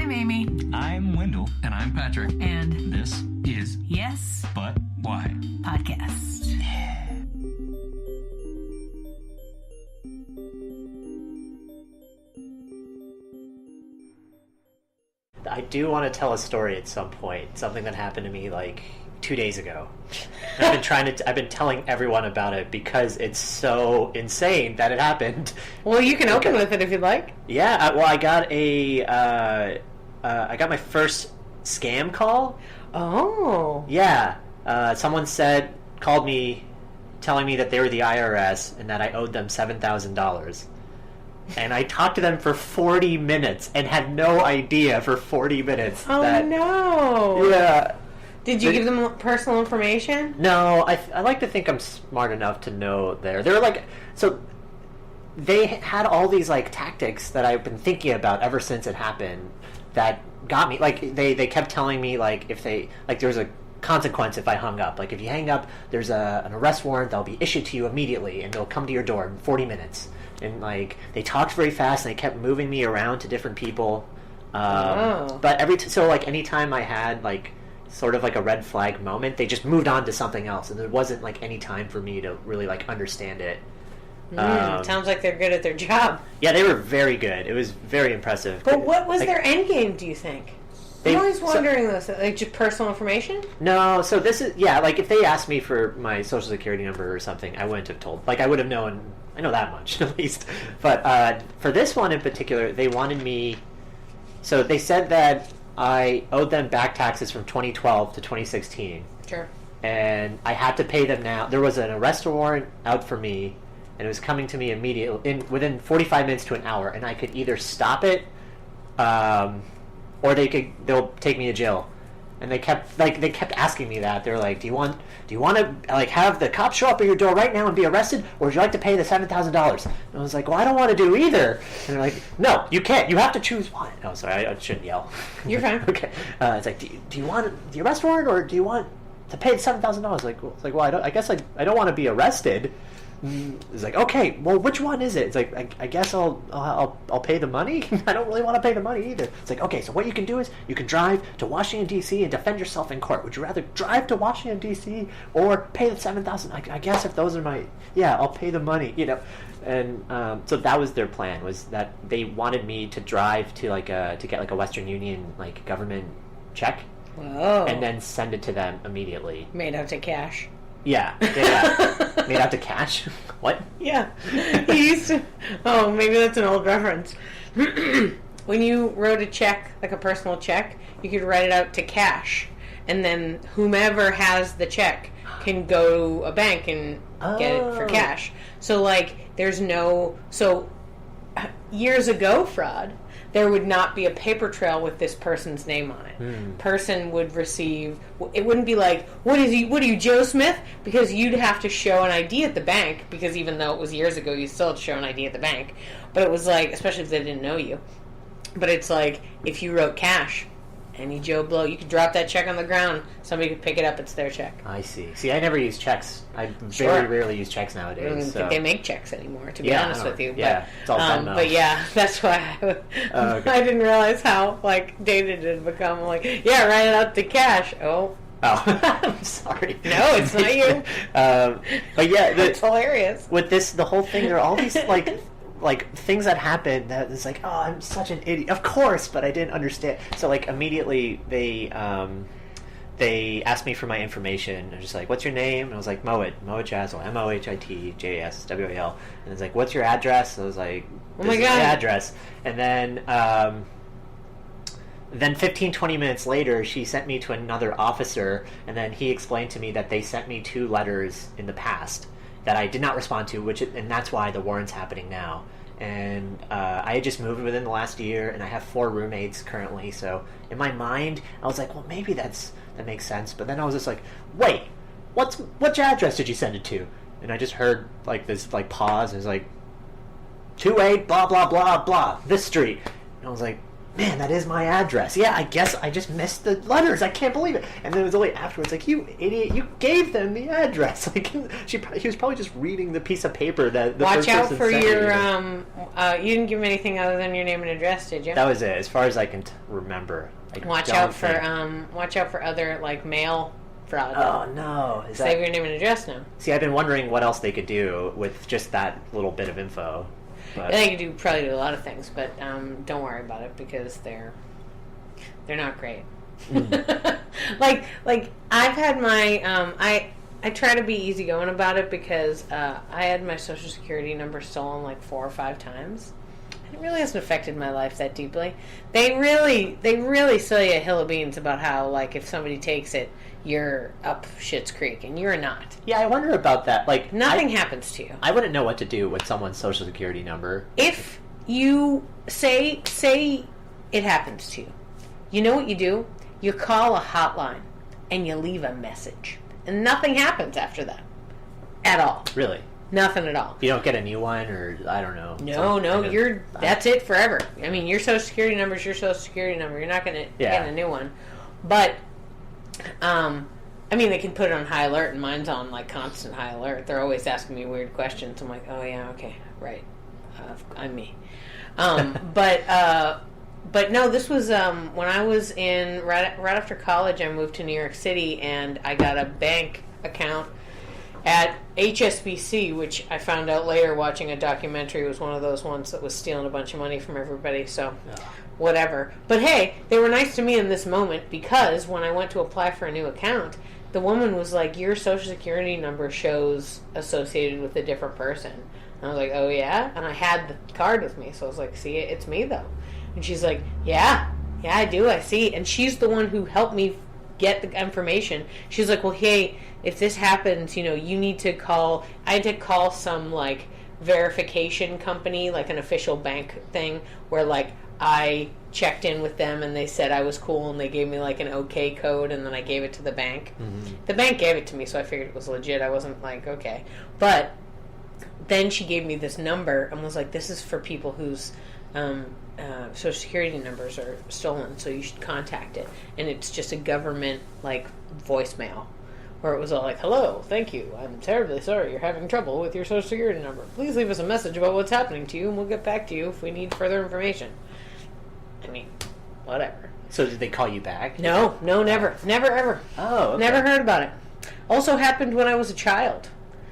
I'm Amy. I'm Wendell. And I'm Patrick. And This is Yes, But Why? Podcast. I do want to tell a story at some point. Something that happened to me like 2 days ago. I've been telling everyone about it because it's so insane that it happened. Well, you can open with it if you'd like. Yeah. I got I got my first scam call. Oh. Yeah. Someone called me, telling me that they were the IRS and that I owed them $7,000. And I talked to them for 40 minutes and had no idea for 40 minutes. Oh, no. Yeah. Did you give them personal information? No, I like to think I'm smart enough to know they were like, so they had all these like tactics that I've been thinking about ever since it happened that got me. Like they kept telling me like if they like there's a consequence if I hung up. Like if you hang up, there's an arrest warrant that'll be issued to you immediately and they'll come to your door in 40 minutes. And like they talked very fast and they kept moving me around to different people. But so like anytime I had like sort of like a red flag moment, they just moved on to something else and there wasn't like any time for me to really like understand it. Sounds like they're good at their job. Yeah, they were very good. It was very impressive. But what was their end game, do you think? I'm always wondering this. Like just personal information? No, so this is, yeah, like if they asked me for my social security number or something, I wouldn't have told. Like I would have known, I know that much at least. But for this one in particular, they wanted me, so they said that I owed them back taxes from 2012 to 2016. Sure. And I had to pay them now. There was an arrest warrant out for me, and it was coming to me immediately, within 45 minutes to an hour, and I could either stop it, or they'll take me to jail. And they kept asking me that. They're like, do you want to like have the cops show up at your door right now and be arrested, or would you like to pay the $7,000? And I was like, well, I don't want to do either. And they're like, no, you can't. You have to choose one. Oh, sorry, I shouldn't yell. You're fine. Okay. It's like, do you want the arrest warrant, or do you want to pay the $7,000? Like, well, I guess I don't want to be arrested. It's like, okay, well, which one is it? It's like, I guess I'll pay the money. I don't really want to pay the money either. It's like, okay, so what you can do is you can drive to Washington D.C. and defend yourself in court. Would you rather drive to Washington D.C. or pay the $7,000? I guess if those are I'll pay the money, And so that was their plan, was that they wanted me to drive to to get a Western Union government check. Whoa. And then send it to them immediately. Made out to cash. Yeah. Made out to cash? What? Yeah. He used to... Oh, maybe that's an old reference. When you wrote a check, like a personal check, you could write it out to cash. And then whomever has the check can go to a bank and get it for cash. So, there's no... So, years ago, fraud... there would not be a paper trail with this person's name on it. Person would receive... It wouldn't be like, what are you, Joe Smith? Because you'd have to show an ID at the bank, because even though it was years ago, you still had to show an ID at the bank. But it was especially if they didn't know you. But it's like, if you wrote cash, any Joe Blow, you could drop that check on the ground, somebody could pick it up, it's their check. I see. See, I never use checks. I very rarely use checks nowadays. I don't even think they make checks anymore, to be honest with you. Yeah, it's all done now. But yeah, that's why I didn't realize how dated it had become. Write it out to cash. Oh, I'm sorry. No, it's not you. But yeah, it's hilarious. With the whole thing, there are all these things that happen that is oh, I'm such an idiot. Of course, but I didn't understand. So immediately they asked me for my information. They're just like, what's your name? And I was like, Mohit Jaswal, Mohitjaswal. And it's like, what's your address? I was like, oh my God, my address. And then 15, 20 minutes later, she sent me to another officer, and then he explained to me that they sent me 2 letters in the past that I did not respond to, and that's why the warrant's happening now. And I had just moved within the last year, and I have 4 roommates currently, so in my mind, I was like, well, maybe that makes sense. But then I was just like, wait, which address did you send it to? And I just heard this pause, and it was 28 blah blah blah blah, this street. And I was like, man, that is my address. Yeah, I guess I just missed the letters. I can't believe it. And then it was only afterwards, like, you idiot, you gave them the address. Like, he was probably just reading the piece of paper that the Watch first out person for sent your, you. you didn't give him anything other than your name and address, did you? That was it, as far as I can remember. Watch out for other, like, mail fraud. Oh, no. Save your name and address now. See, I've been wondering what else they could do with just that little bit of info. But They could probably do a lot of things, but don't worry about it because they're not great. like I've had my I try to be easygoing about it because I had my Social Security number stolen like 4 or 5 times. It really hasn't affected my life that deeply. They really sell you a hill of beans about how, like, if somebody takes it, you're up Schitt's Creek, and you're not. yeah, I wonder about that. Like, Nothing happens to you. I wouldn't know what to do with someone's Social Security number. If you say it happens to you, you know what you do? You call a hotline and you leave a message. And nothing happens after that. At all. Really? Nothing at all. You don't get a new one, or I don't know. No, that's it forever. I mean, your Social Security number is your Social Security number. You're not going to get a new one. But, I mean, they can put it on high alert, and mine's on, like, constant high alert. They're always asking me weird questions. I'm like, oh, yeah, okay, right. I'm me. But no, this was when I was in right after college. I moved to New York City, and I got a bank account at HSBC, which I found out later watching a documentary was one of those ones that was stealing a bunch of money from everybody. So, whatever. But hey, they were nice to me in this moment because when I went to apply for a new account, the woman was like, "Your Social Security number shows associated with a different person." And I was like, "Oh yeah," and I had the card with me, so I was like, "See, it's me though." And she's like, yeah, I do, I see. And she's the one who helped me get the information. She's like, well, hey, if this happens, you know, you need to call, I had to call some, like, verification company, like an official bank thing, where, like, I checked in with them and they said I was cool and they gave me, like, an okay code, and then I gave it to the bank. Mm-hmm. The bank gave it to me, so I figured it was legit. I wasn't like, okay. But then she gave me this number and was like, this is for people whose Social Security numbers are stolen, so you should contact it. And it's just a government, like, voicemail where it was all like, hello, thank you, I'm terribly sorry you're having trouble with your Social Security number. Please leave us a message about what's happening to you, and we'll get back to you if we need further information. I mean, whatever. So did they call you back? No, never. Never, ever. Oh, okay. Never heard about it. Also happened when I was a child.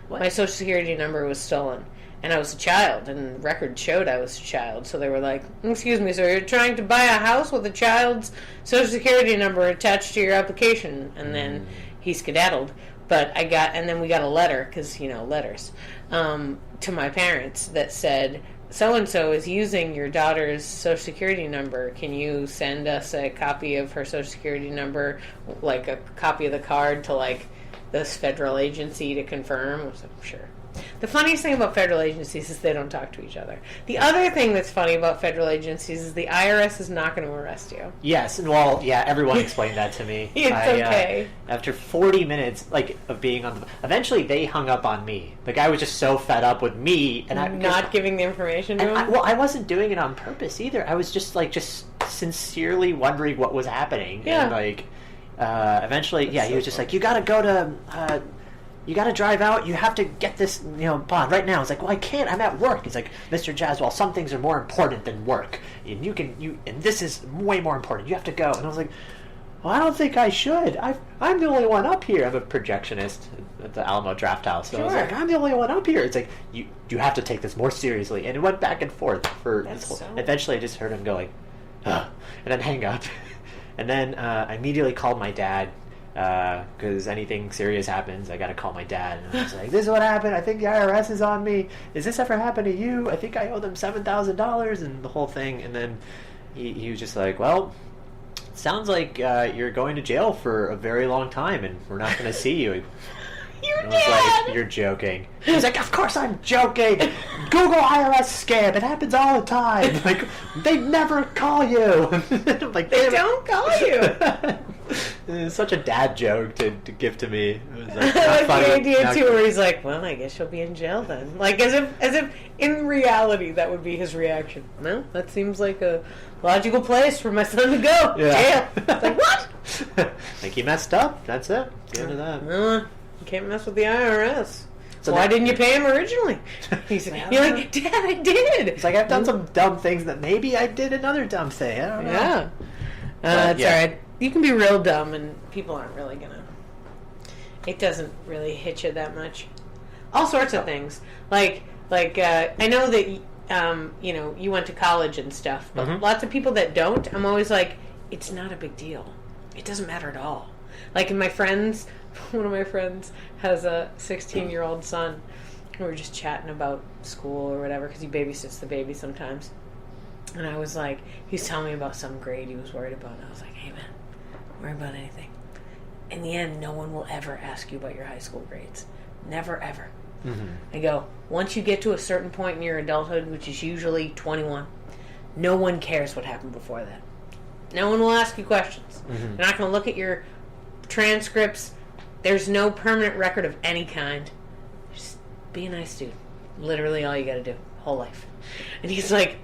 What? My Social Security number was stolen. And I was a child, and the record showed I was a child. So they were like, excuse me, sir, you're trying to buy a house with a child's Social Security number attached to your application. And then he skedaddled. But and then we got a letter, because, you know, letters, to my parents that said, so-and-so is using your daughter's Social Security number. Can you send us a copy of her Social Security number, like a copy of the card to, like, this federal agency to confirm? I was like, sure. The funniest thing about federal agencies is they don't talk to each other. The other thing that's funny about federal agencies is the IRS is not going to arrest you. Yes, and well, yeah, everyone explained that to me. It's okay. After 40 minutes, like, of being on the... Eventually, they hung up on me. The guy was just so fed up with me, and I'm not giving the information to him? I wasn't doing it on purpose either. I was just sincerely wondering what was happening. Yeah. And, like, eventually, he was just like, you gotta go to... you got to drive out. You have to get this, you know, bond right now. I was like, well, I can't. I'm at work. He's like, Mr. Jaswal, some things are more important than work, and and this is way more important. You have to go. And I was like, well, I don't think I should. I'm the only one up here. I'm a projectionist at the Alamo Draft House. So sure. I was like, I'm the only one up here. It's like, you have to take this more seriously. And it went back and forth for this whole... Eventually, I just heard him go like, and then hang up. And then I immediately called my dad. Because anything serious happens, I gotta call my dad. And I was like, this is what happened. I think the IRS is on me. Has this ever happened to you? I think I owe them $7,000 and the whole thing. And then he was just like, well, sounds like you're going to jail for a very long time and we're not going to see you. Your I was dad! like, you're joking. He was like, of course I'm joking. Google IRS scam. It happens all the time. Like, they never call you. I'm like, they don't call you. It's such a dad joke to give to me. It was I like, like not funny, the idea not too, good. where he's like, "Well, I guess she'll be in jail then." Like as if in reality that would be his reaction. No, that seems like a logical place for my son to go. Yeah. Jail. It's like what? Like he messed up. That's it. The end of that. You can't mess with the IRS. So Why that- didn't you pay him originally? You're like, Dad, I did. It's like I've done some dumb things that maybe I did another dumb thing. I don't know. Yeah. It's yeah. alright. You can be real dumb and people aren't really gonna... It doesn't really hit you that much. All sorts of things. Like I know that, you went to college and stuff, but lots of people that don't, I'm always like, it's not a big deal. It doesn't matter at all. Like, one of my friends has a 16-year-old son. We were just chatting about school or whatever, because he babysits the baby sometimes. And I was like, he was telling me about some grade he was worried about. And I was like, hey, man, don't worry about anything. In the end, no one will ever ask you about your high school grades. Never, ever. Mm-hmm. I go, once you get to a certain point in your adulthood, which is usually 21, no one cares what happened before that. No one will ask you questions. Mm-hmm. They're not going to look at your transcripts. There's no permanent record of any kind. Just be a nice dude. Literally all you got to do. Whole life. And he's like,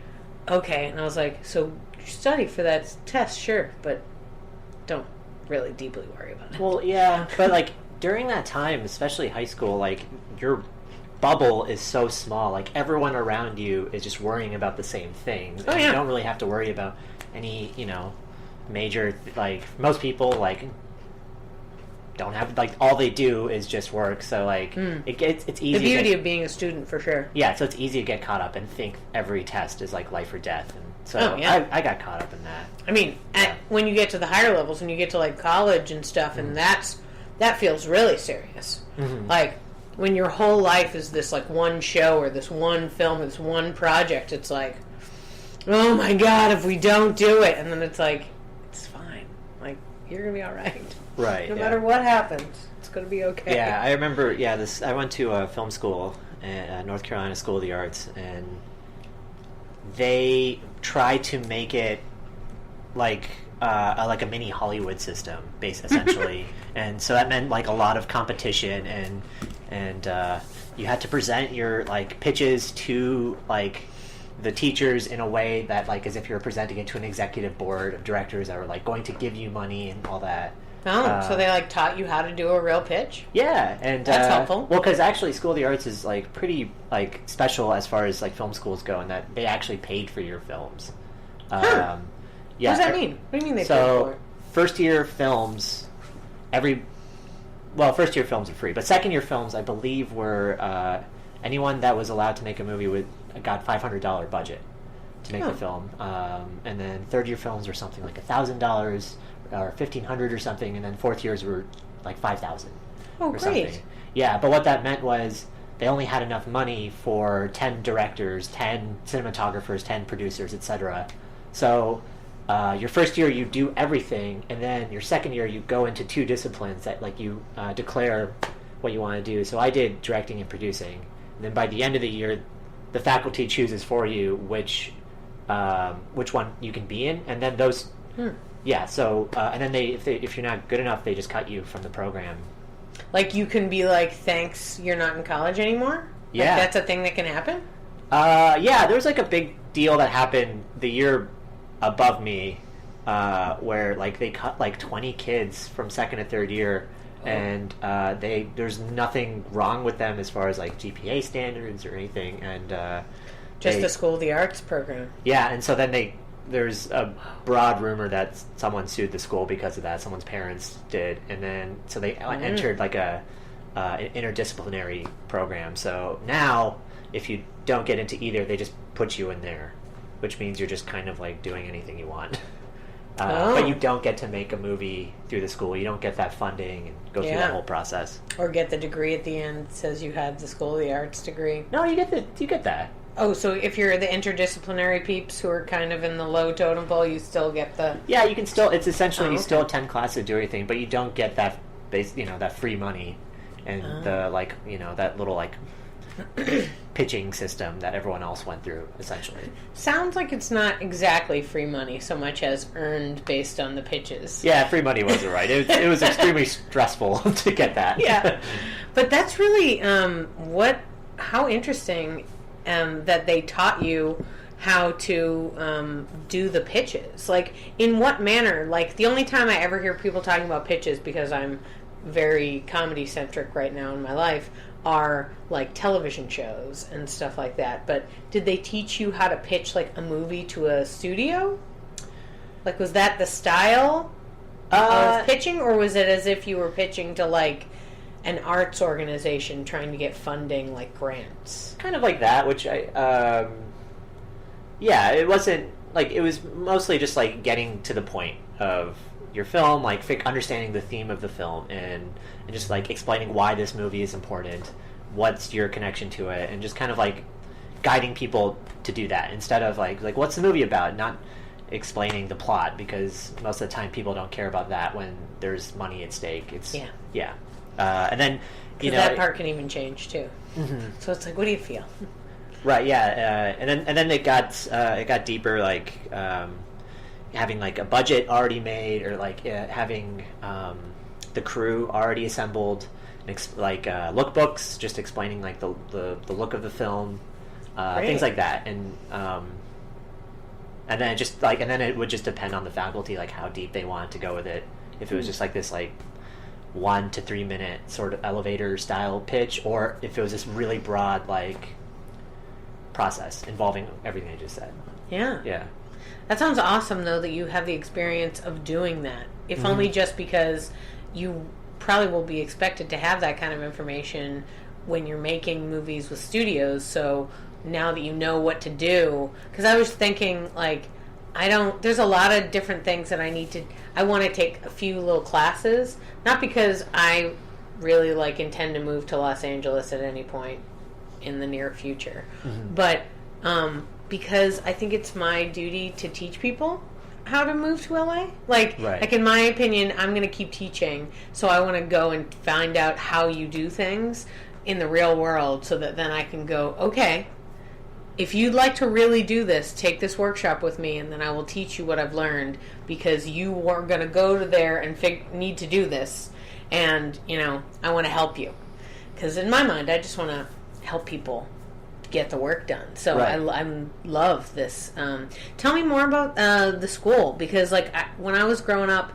okay. And I was like, so you study for that test, sure, but don't really deeply worry about it. Well, yeah, but like during that time, especially high school, like your bubble is so small. Like everyone around you is just worrying about the same things. Oh, and yeah. You don't really have to worry about any, major, like most people like don't have, like all they do is just work. So like it's easy. The beauty of being a student, for sure. Yeah, so it's easy to get caught up and think every test is like life or death. And so I got caught up in that. I mean, when you get to the higher levels, when you get to like college and stuff, and that feels really serious. Mm-hmm. Like when your whole life is this like one show or this one film or this one project, it's like, oh my god, if we don't do it, and then it's like, it's fine. Like you're gonna be all right. Right. No matter what happens, it's gonna be okay. Yeah, I remember. Yeah, I went to a film school at North Carolina School of the Arts, and they tried to make it like a mini Hollywood system, essentially. And so that meant like a lot of competition, and you had to present your like pitches to like the teachers in a way that like as if you were presenting it to an executive board of directors that were like going to give you money and all that. Oh, so they like taught you how to do a real pitch? Yeah, and that's helpful. Well, because actually, School of the Arts is like pretty like special as far as like film schools go, in that they actually paid for your films. Huh. Yeah. What does that mean? What do you mean they paid for it? First year films, first year films are free, but second year films, I believe, were anyone that was allowed to make a movie got $500 budget to make the film, and then third year films were something like $1,000. Or $1,500 or something, and then fourth years were like $5,000. Oh, or great! Something. Yeah, but what that meant was they only had enough money for 10 directors, 10 cinematographers, 10 producers, etc. So your first year you do everything, and then your second year you go into two disciplines that like you declare what you want to do. So I did directing and producing, and then by the end of the year, the faculty chooses for you which one you can be in, and then those. Yeah, so and then if you're not good enough, they just cut you from the program. Like you can be like, thanks, you're not in college anymore? Yeah. Like, that's a thing that can happen? Yeah, there was like a big deal that happened the year above me where like they cut like 20 kids from second to third year, and there's nothing wrong with them as far as like GPA standards or anything, and just the School of the Arts program. Yeah, and so then there's a broad rumor that someone sued the school because of that. Someone's parents did, and then so they entered like an interdisciplinary program. So now, if you don't get into either, they just put you in there, which means you're just kind of like doing anything you want. But you don't get to make a movie through the school. You don't get that funding and go through that whole process. Or get the degree at the end that says you had the School of the Arts degree. No, you get that. Oh, so if you're the interdisciplinary peeps who are kind of in the low totem pole, you still get the... Yeah, you can still... It's essentially you still attend class to do everything, but you don't get that that free money and the like, that little like pitching system that everyone else went through, essentially. Sounds like it's not exactly free money so much as earned based on the pitches. Yeah, free money wasn't right. It was extremely stressful to get that. Yeah, but that's really how interesting that they taught you how to do the pitches. Like, in what manner? Like, the only time I ever hear people talking about pitches, because I'm very comedy centric right now in my life, are like television shows and stuff like that. But did they teach you how to pitch like a movie to a studio? Like, was that the style of pitching, or was it as if you were pitching to like an arts organization trying to get funding, like grants? Kind of like that, which I yeah, it wasn't like, it was mostly just like getting to the point of your film, like understanding the theme of the film, and just like explaining why this movie is important, what's your connection to it, and just kind of like guiding people to do that, instead of like what's the movie about, not explaining the plot, because most of the time people don't care about that when there's money at stake. It's and then that part can even change too. Mm-hmm. So it's like, what do you feel? Right, yeah, and then it got deeper, like having like a budget already made, or like having the crew already assembled, like lookbooks, just explaining like the look of the film, things like that, and then it would just depend on the faculty, like how deep they wanted to go with it. If it was just like this like 1 to 3 minute sort of elevator style pitch, or if it was this really broad like process involving everything I just said. Yeah. That sounds awesome, though, that you have the experience of doing that. If only just because you probably will be expected to have that kind of information when you're making movies with studios. So now that you know what to do, because I was thinking, like, there's a lot of different things that I want to take a few little classes, not because I really, like, intend to move to Los Angeles at any point in the near future, but because I think it's my duty to teach people how to move to LA. Like in my opinion, I'm going to keep teaching, so I want to go and find out how you do things in the real world, so that then I can go, okay, if you'd like to really do this, take this workshop with me, and then I will teach you what I've learned, because you are going to go to there and need to do this, and I want to help you, because in my mind I just want to help people get the work done. So I love this. Tell me more about the school, because like when I was growing up,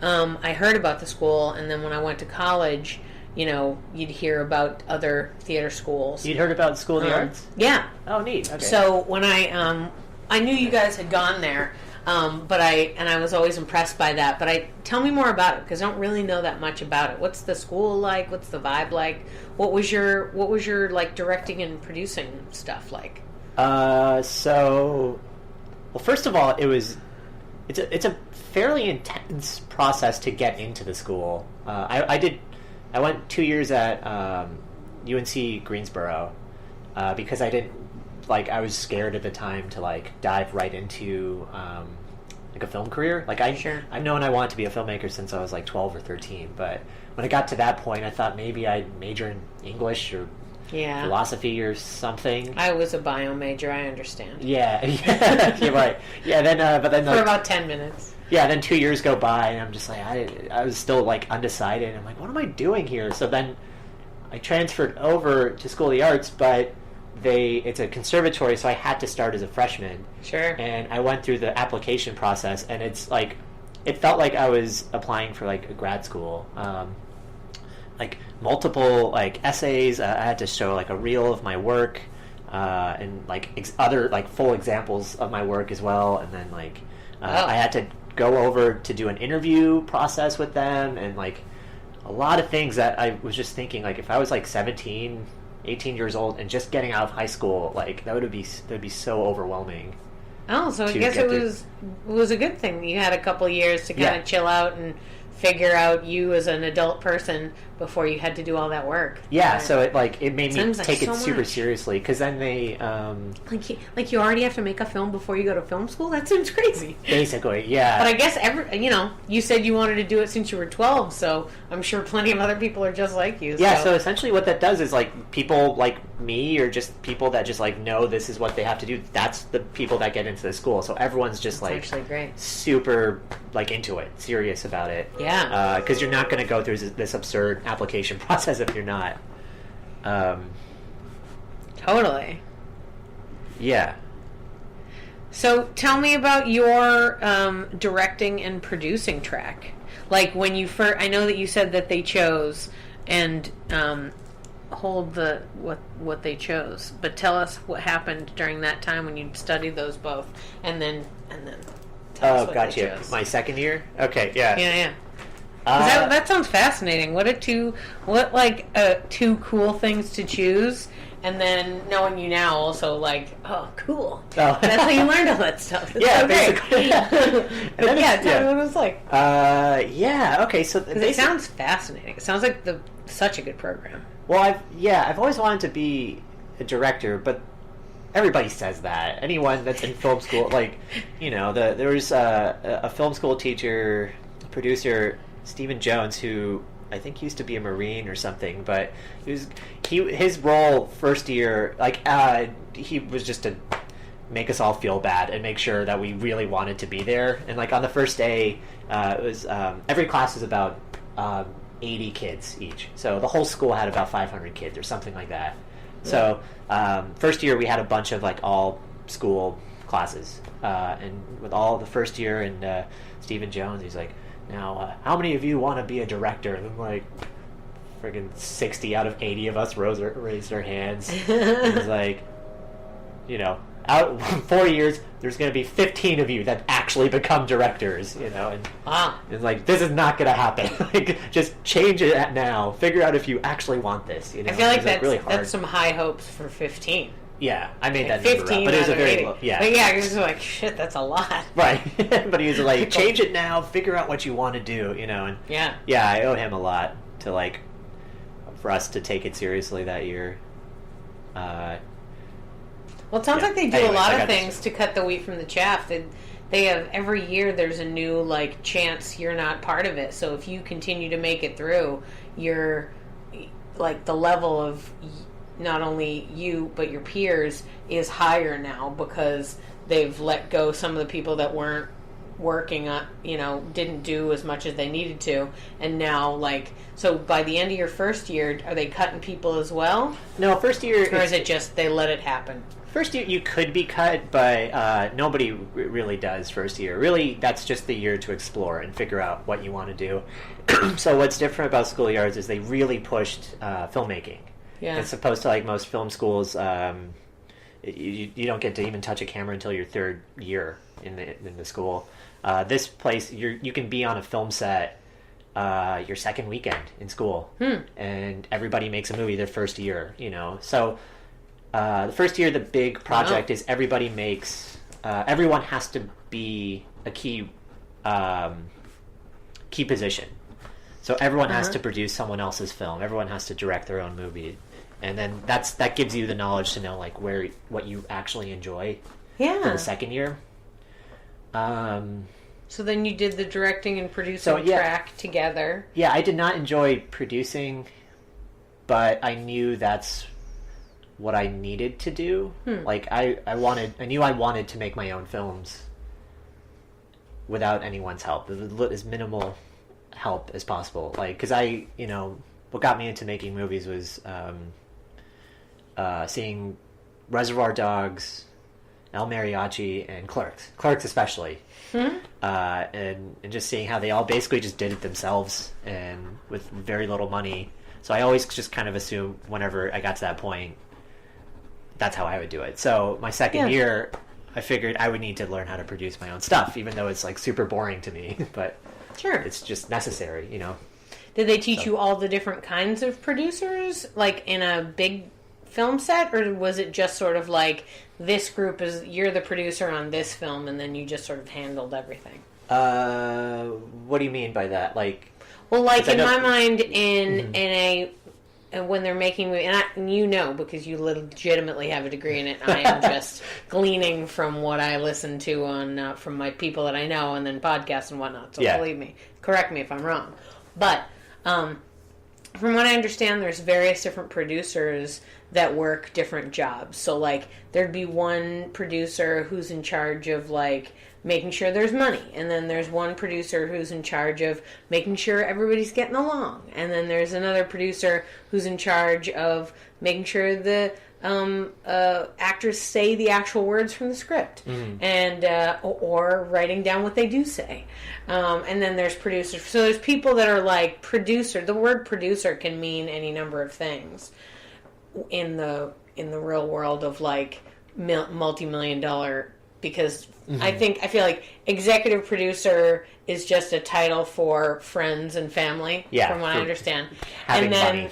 I heard about the school, and then when I went to college, you'd hear about other theater schools. You'd heard about School of the Arts? Yeah. Oh, neat. Okay. So when I knew you guys had gone there, but I was always impressed by that. But tell me more about it, because I don't really know that much about it. What's the school like? What's the vibe like? What was your like directing and producing stuff like? So, well, first of all, it's a fairly intense process to get into the school. I went 2 years at UNC Greensboro because I was scared at the time to like dive right into like a film career. Like I've known I wanted to be a filmmaker since I was like 12 or 13, but when I got to that point, I thought maybe I'd major in English or philosophy or something. I was a bio major, I understand. Yeah, you're right. Yeah, but then for about 10 minutes. Yeah, then 2 years go by, and I'm just like, I was still like undecided. I'm like, what am I doing here? So then I transferred over to School of the Arts, but it's a conservatory, so I had to start as a freshman. Sure. And I went through the application process, and it's like, it felt like I was applying for like a grad school. Like multiple like essays. I had to show like a reel of my work, and like other like full examples of my work as well. And then like I had to go over to do an interview process with them, and like a lot of things that I was just thinking, like if I was like 17, 18 years old and just getting out of high school, like that would be so overwhelming. Oh, so I guess it was a good thing. You had a couple of years to kind of chill out and figure out you as an adult person before you had to do all that work. Yeah, Right. so it made me Seems like take it so super much. seriously, because then they Like you already have to make a film before you go to film school? That seems crazy. basically, yeah. But I guess you said you wanted to do it since you were 12, so I'm sure plenty of other people are just like you. Yeah, so essentially what that does is, like, people like me, or just people that just, like, know this is what they have to do, that's the people that get into the school. So everyone's just, That's like, actually great. super, like, into it, serious about it. Yeah. Because you're not going to go through this absurd application process if you're not. Totally. Yeah. So tell me about your directing and producing track. Like when you first, I know that you said that they chose and hold the what they chose, but tell us what happened during that time when you studied those both, and then tell us what they gotcha. chose. My second year? Okay, yeah. Yeah. 'Cause that sounds fascinating. What two cool things to choose, and then knowing you now, also like, oh, cool. Oh. That's how you learned all that stuff. That's Yeah, so great. basically. But yeah, tell me what it was like. Yeah, okay, so 'Cause it sounds fascinating. It sounds like such a good program. Well, I've always wanted to be a director, but everybody says that. Anyone that's in film school, like, there was a film school teacher, producer, Stephen Jones, who I think used to be a Marine or something, but his role first year, like, he was just to make us all feel bad and make sure that we really wanted to be there. And, like, on the first day, it was every class was about 80 kids each, so the whole school had about 500 kids or something like that. So first year we had a bunch of, like, all school classes, and with all the first year, and Stephen Jones, he's like, now how many of you want to be a director? And I'm like, friggin' 60 out of 80 of us raised our hands. And he's like, out 4 years, there's going to be 15 of you that actually become directors, and it's like, this is not going to happen. Like, just change it now. Figure out if you actually want this. I feel like It's, really hard. that's some high hopes for 15. Yeah, I made that 15 number up, but it was a out of very 80. low. Yeah, But yeah, it was like, shit, that's a lot. right. But he was like, change it now. Figure out what you want to do. And Yeah. I owe him a lot to, like, for us to take it seriously that year. Well, it sounds Yeah. like they do Anyways, a lot I of got things to cut the wheat from the chaff. They have, every year there's a new, like, chance you're not part of it. So if you continue to make it through, you're, like, the level of not only you but your peers is higher now because they've let go some of the people that weren't working on, didn't do as much as they needed to, and now, like, so by the end of your first year, are they cutting people as well, No, first year. or is it just they let it happen? First year you could be cut, but nobody really does first year. Really, that's just the year to explore and figure out what you want to do. So what's different about schoolyards is they really pushed filmmaking. Yeah. As opposed to, like, most film schools, you don't get to even touch a camera until your third year in the school. This place, you can be on a film set your second weekend in school, and everybody makes a movie their first year. So the first year, the big project is everybody makes. Everyone has to be a key position. So everyone has to produce someone else's film. Everyone has to direct their own movie, and then that gives you the knowledge to know, like, what you actually enjoy. Yeah. For the second year. So then you did the directing and producing track together. Yeah, I did not enjoy producing, but I knew that's what I needed to do. Like, I knew I wanted to make my own films without anyone's help, as minimal help as possible. Like, because what got me into making movies was seeing Reservoir Dogs, El Mariachi, and Clerks especially. And just seeing how they all basically just did it themselves and with very little money. So I always just kind of assumed whenever I got to that point, that's how I would do it. So my second year, I figured I would need to learn how to produce my own stuff, even though it's, like, super boring to me. But Sure. it's just necessary, Did they teach you all the different kinds of producers, like, in a big film set, or was it just sort of like, this group you're the producer on this film, and then you just sort of handled everything? What do you mean by that? Like, Well, like in know- my mind, in a when they're making movie, and you know, because you legitimately have a degree in it, I am just gleaning from what I listen to on from my people that I know, and then podcasts and whatnot. So believe me, correct me if I'm wrong. But from what I understand, there's various different producers that work different jobs. So like there'd be one producer who's in charge of like making sure there's money, and then there's one producer who's in charge of making sure everybody's getting along, and then there's another producer who's in charge of making sure the actors say the actual words from the script, and or writing down what they do say, and then there's producers. So there's people that are like producer. The word producer can mean any number of things in the real world of like multi-million dollar. Because I feel like executive producer is just a title for friends and family, from what I understand. Having money.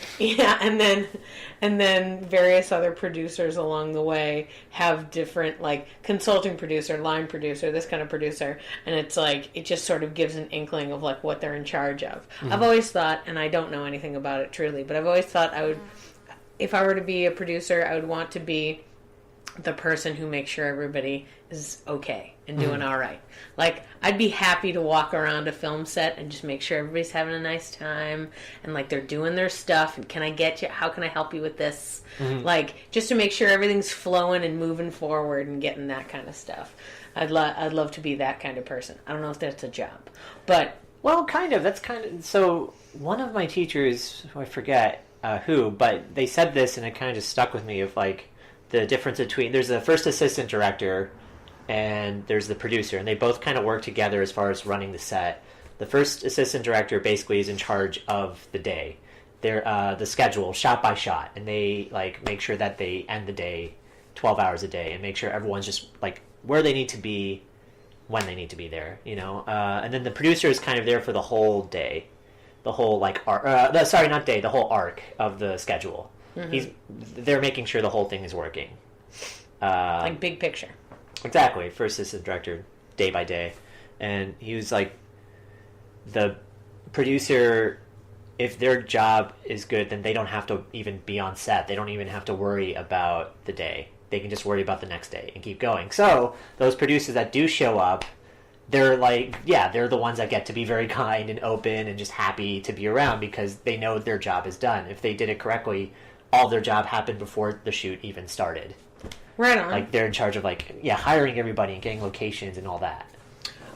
And then various other producers along the way have different, like consulting producer, line producer, this kind of producer, and it's like it just sort of gives an inkling of like what they're in charge of. I've always thought, and I don't know anything about it truly, but I've always thought I would, if I were to be a producer, I would want to be the person who makes sure everybody is okay and doing all right. Like, I'd be happy to walk around a film set and just make sure everybody's having a nice time and like they're doing their stuff and can I get you, how can I help you with this? Like, just to make sure everything's flowing and moving forward and getting that kind of stuff. I'd love to be that kind of person. I don't know if that's a job, but well, kind of. That's kind of so. One of my teachers, I forget who, but they said this and it kind of just stuck with me. Of like the difference between there's the first assistant director and there's the producer, and they both kind of work together as far as running the set. The first assistant director basically is in charge of the day. They're the schedule, shot by shot, and they like make sure that they end the day 12 hours a day and make sure everyone's just like where they need to be when they need to be there, you know. And then the producer is kind of there for the whole day, the whole like the whole arc of the schedule. They're making sure the whole thing is working. like big picture. Exactly, first assistant director, day by day. And he was like, the producer, if their job is good, then they don't have to even be on set. They don't even have to worry about the day. They can just worry about the next day and keep going. So those producers that do show up, they're like, yeah, they're the ones that get to be very kind and open and just happy to be around because they know their job is done. If they did it correctly, all their job happened before the shoot even started. Right on. Like, they're in charge of, like, yeah, hiring everybody and getting locations and all that.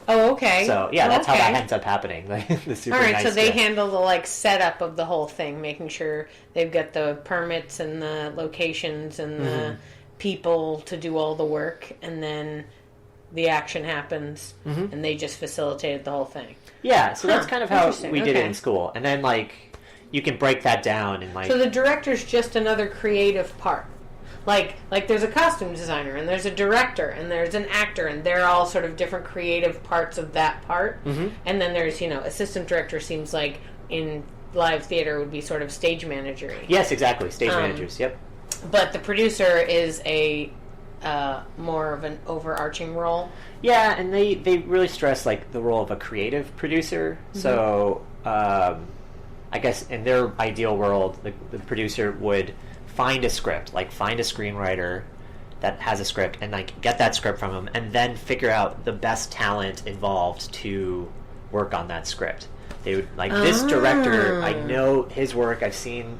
Oh, okay. So, yeah, that's how that ends up happening. Like, the super all right, nice so they script. handle the, like, setup of the whole thing, making sure they've got the permits and the locations and the people to do all the work, and then the action happens, and they just facilitated the whole thing. Yeah, so that's kind of how we did it Okay. in school. And then, like, you can break that down and, like... So the director's just another creative part. Like there's a costume designer, and there's a director, and there's an actor, and they're all sort of different creative parts of that part. And then there's, assistant director seems like in live theater would be sort of stage manager-y. Yes, exactly. Stage managers, yep. But the producer is a more of an overarching role. Yeah, and they really stress, like, the role of a creative producer. So, I guess in their ideal world, the producer would find a script, like find a screenwriter that has a script and like get that script from him and then figure out the best talent involved to work on that script. They would like this director, I know his work, I've seen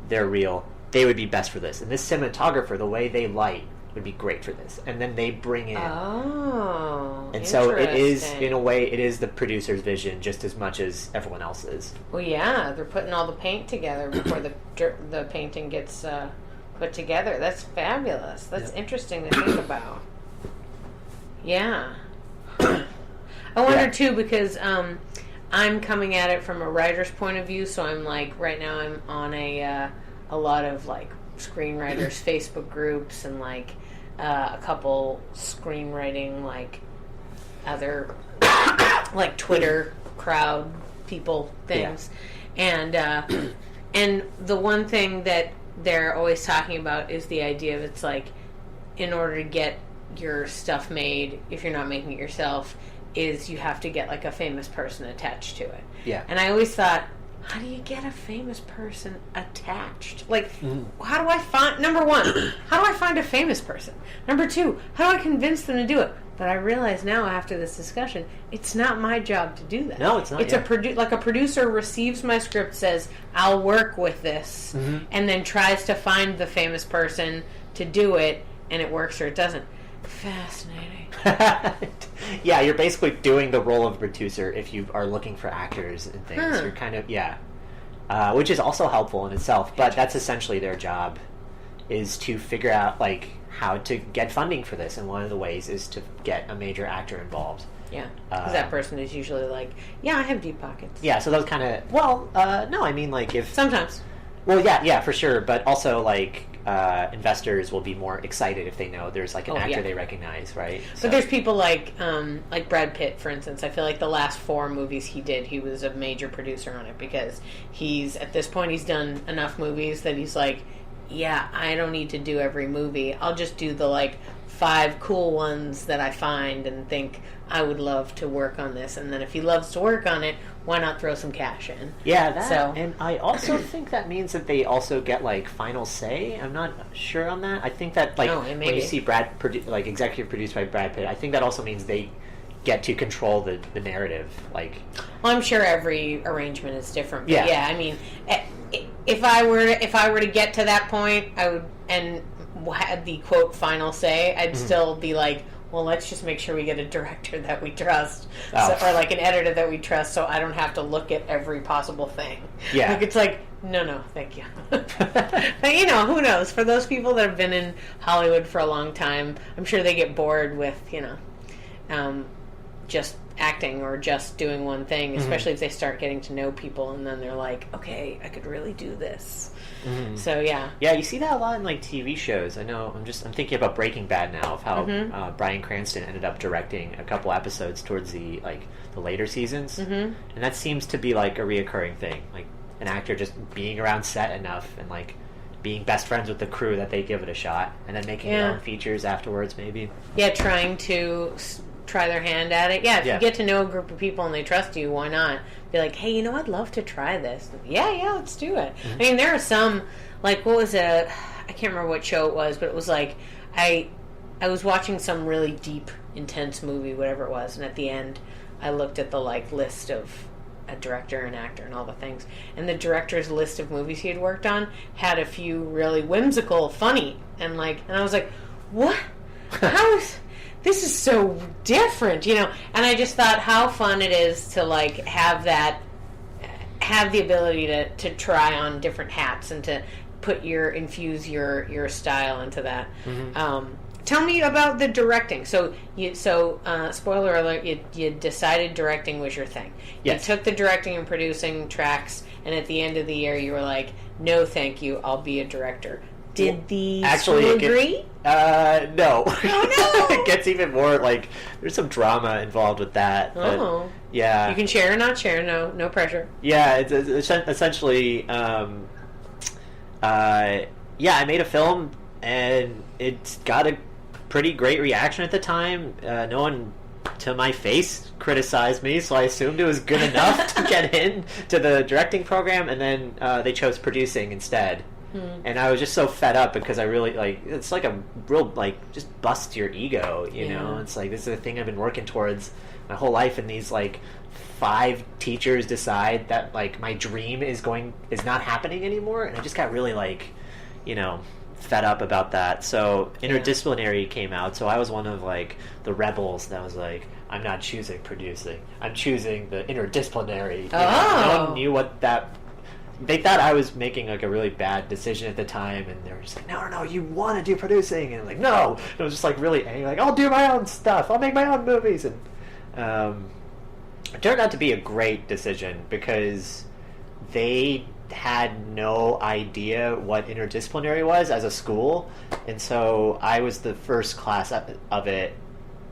their reel, they would be best for this. And this cinematographer, the way they light would be great for this. And then they bring in and so it is, in a way, it is the producer's vision just as much as everyone else's. Well, yeah, they're putting all the paint together before the painting gets put together. That's fabulous. That's interesting to think about. Yeah. I wonder, too, because I'm coming at it from a writer's point of view, so I'm like, right now I'm on a lot of, like, screenwriters Facebook groups and, like, a couple screenwriting, like, other like Twitter crowd people things, and the one thing that they're always talking about is the idea of it's like, in order to get your stuff made, if you're not making it yourself, is you have to get like a famous person attached to it. Yeah. And I always thought, how do you get a famous person attached? Like, how do I find, number one, how do I find a famous person? Number two, how do I convince them to do it? But I realize now, after this discussion, it's not my job to do that. No, it's not. It's like a producer receives my script, says, I'll work with this, and then tries to find the famous person to do it, and it works or it doesn't. Fascinating. Yeah, you're basically doing the role of producer if you are looking for actors and things. You're kind of, which is also helpful in itself, but that's essentially their job, is to figure out, like, how to get funding for this, and one of the ways is to get a major actor involved. Yeah, because that person is usually like, yeah, I have deep pockets. Yeah, so those kind of, no, I mean, like, if... Sometimes. Well, yeah, for sure, but also, like, investors will be more excited if they know there's, like, an actor they recognize, right? But there's people like Brad Pitt, for instance. I feel like the last 4 movies he did, he was a major producer on it, because at this point, he's done enough movies that he's like, yeah, I don't need to do every movie. I'll just do the, like, 5 cool ones that I find and think I would love to work on this. And then if he loves to work on it, why not throw some cash in? Yeah, and I also think that means that they also get, like, final say. I'm not sure on that. I think that, like, when you see executive produced by Brad Pitt, I think that also means they get to control the narrative. Like, well, I'm sure every arrangement is different. But yeah, I mean, if I were to get to that point, I would, and had the quote final say, I'd still be like, well, let's just make sure we get a director that we trust, or like an editor that we trust, so I don't have to look at every possible thing. Yeah, like, it's like, no, thank you. But, you know, who knows? For those people that have been in Hollywood for a long time, I'm sure they get bored with, just acting or just doing one thing, especially if they start getting to know people, and then they're like, okay, I could really do this. So yeah, you see that a lot in, like, TV shows. I know. I'm thinking about Breaking Bad now, of how Bryan Cranston ended up directing a couple episodes towards the later seasons, and that seems to be, like, a reoccurring thing, like an actor just being around set enough and, like, being best friends with the crew that they give it a shot, and then making their own features afterwards, maybe. Yeah, trying to try their hand at it. Yeah, if you get to know a group of people and they trust you, why not? Be like, hey, I'd love to try this. Yeah, let's do it. I mean, there are some, like, what was I can't remember what show it was, but it was like, I was watching some really deep, intense movie, whatever it was, and at the end, I looked at the, like, list of a director and actor and all the things, and the director's list of movies he had worked on had a few really whimsical, funny, and I was like, what? How is... This is so different, and I just thought how fun it is to, like, have the ability to try on different hats and to infuse your style into that. Tell me about the directing. So spoiler alert, you decided directing was your thing. Yes. You took the directing and producing tracks, and at the end of the year you were like, no thank you, I'll be a director. Did the school agree? No. Oh, no! It gets even more, like, there's some drama involved with that. Oh. Yeah. You can share or not share, no pressure. Yeah, it's essentially, I made a film, and it's got a pretty great reaction at the time. No one, to my face, criticized me, so I assumed it was good enough to get into the directing program, and then they chose producing instead. And I was just so fed up because I really, like, it's like a real, like, just bust your ego, you know? It's like, this is a thing I've been working towards my whole life, and these, like, 5 teachers decide that, like, my dream is not happening anymore, and I just got really, like, fed up about that. So Interdisciplinary came out, so I was one of, like, the rebels that was like, I'm not choosing producing, I'm choosing the interdisciplinary. No one knew what that... They thought I was making, like, a really bad decision at the time, and they were just like, no, you want to do producing, and I'm like, no. And it was just, like, really angry, like, I'll do my own stuff, I'll make my own movies, and it turned out to be a great decision because they had no idea what interdisciplinary was as a school, and so I was the first class of it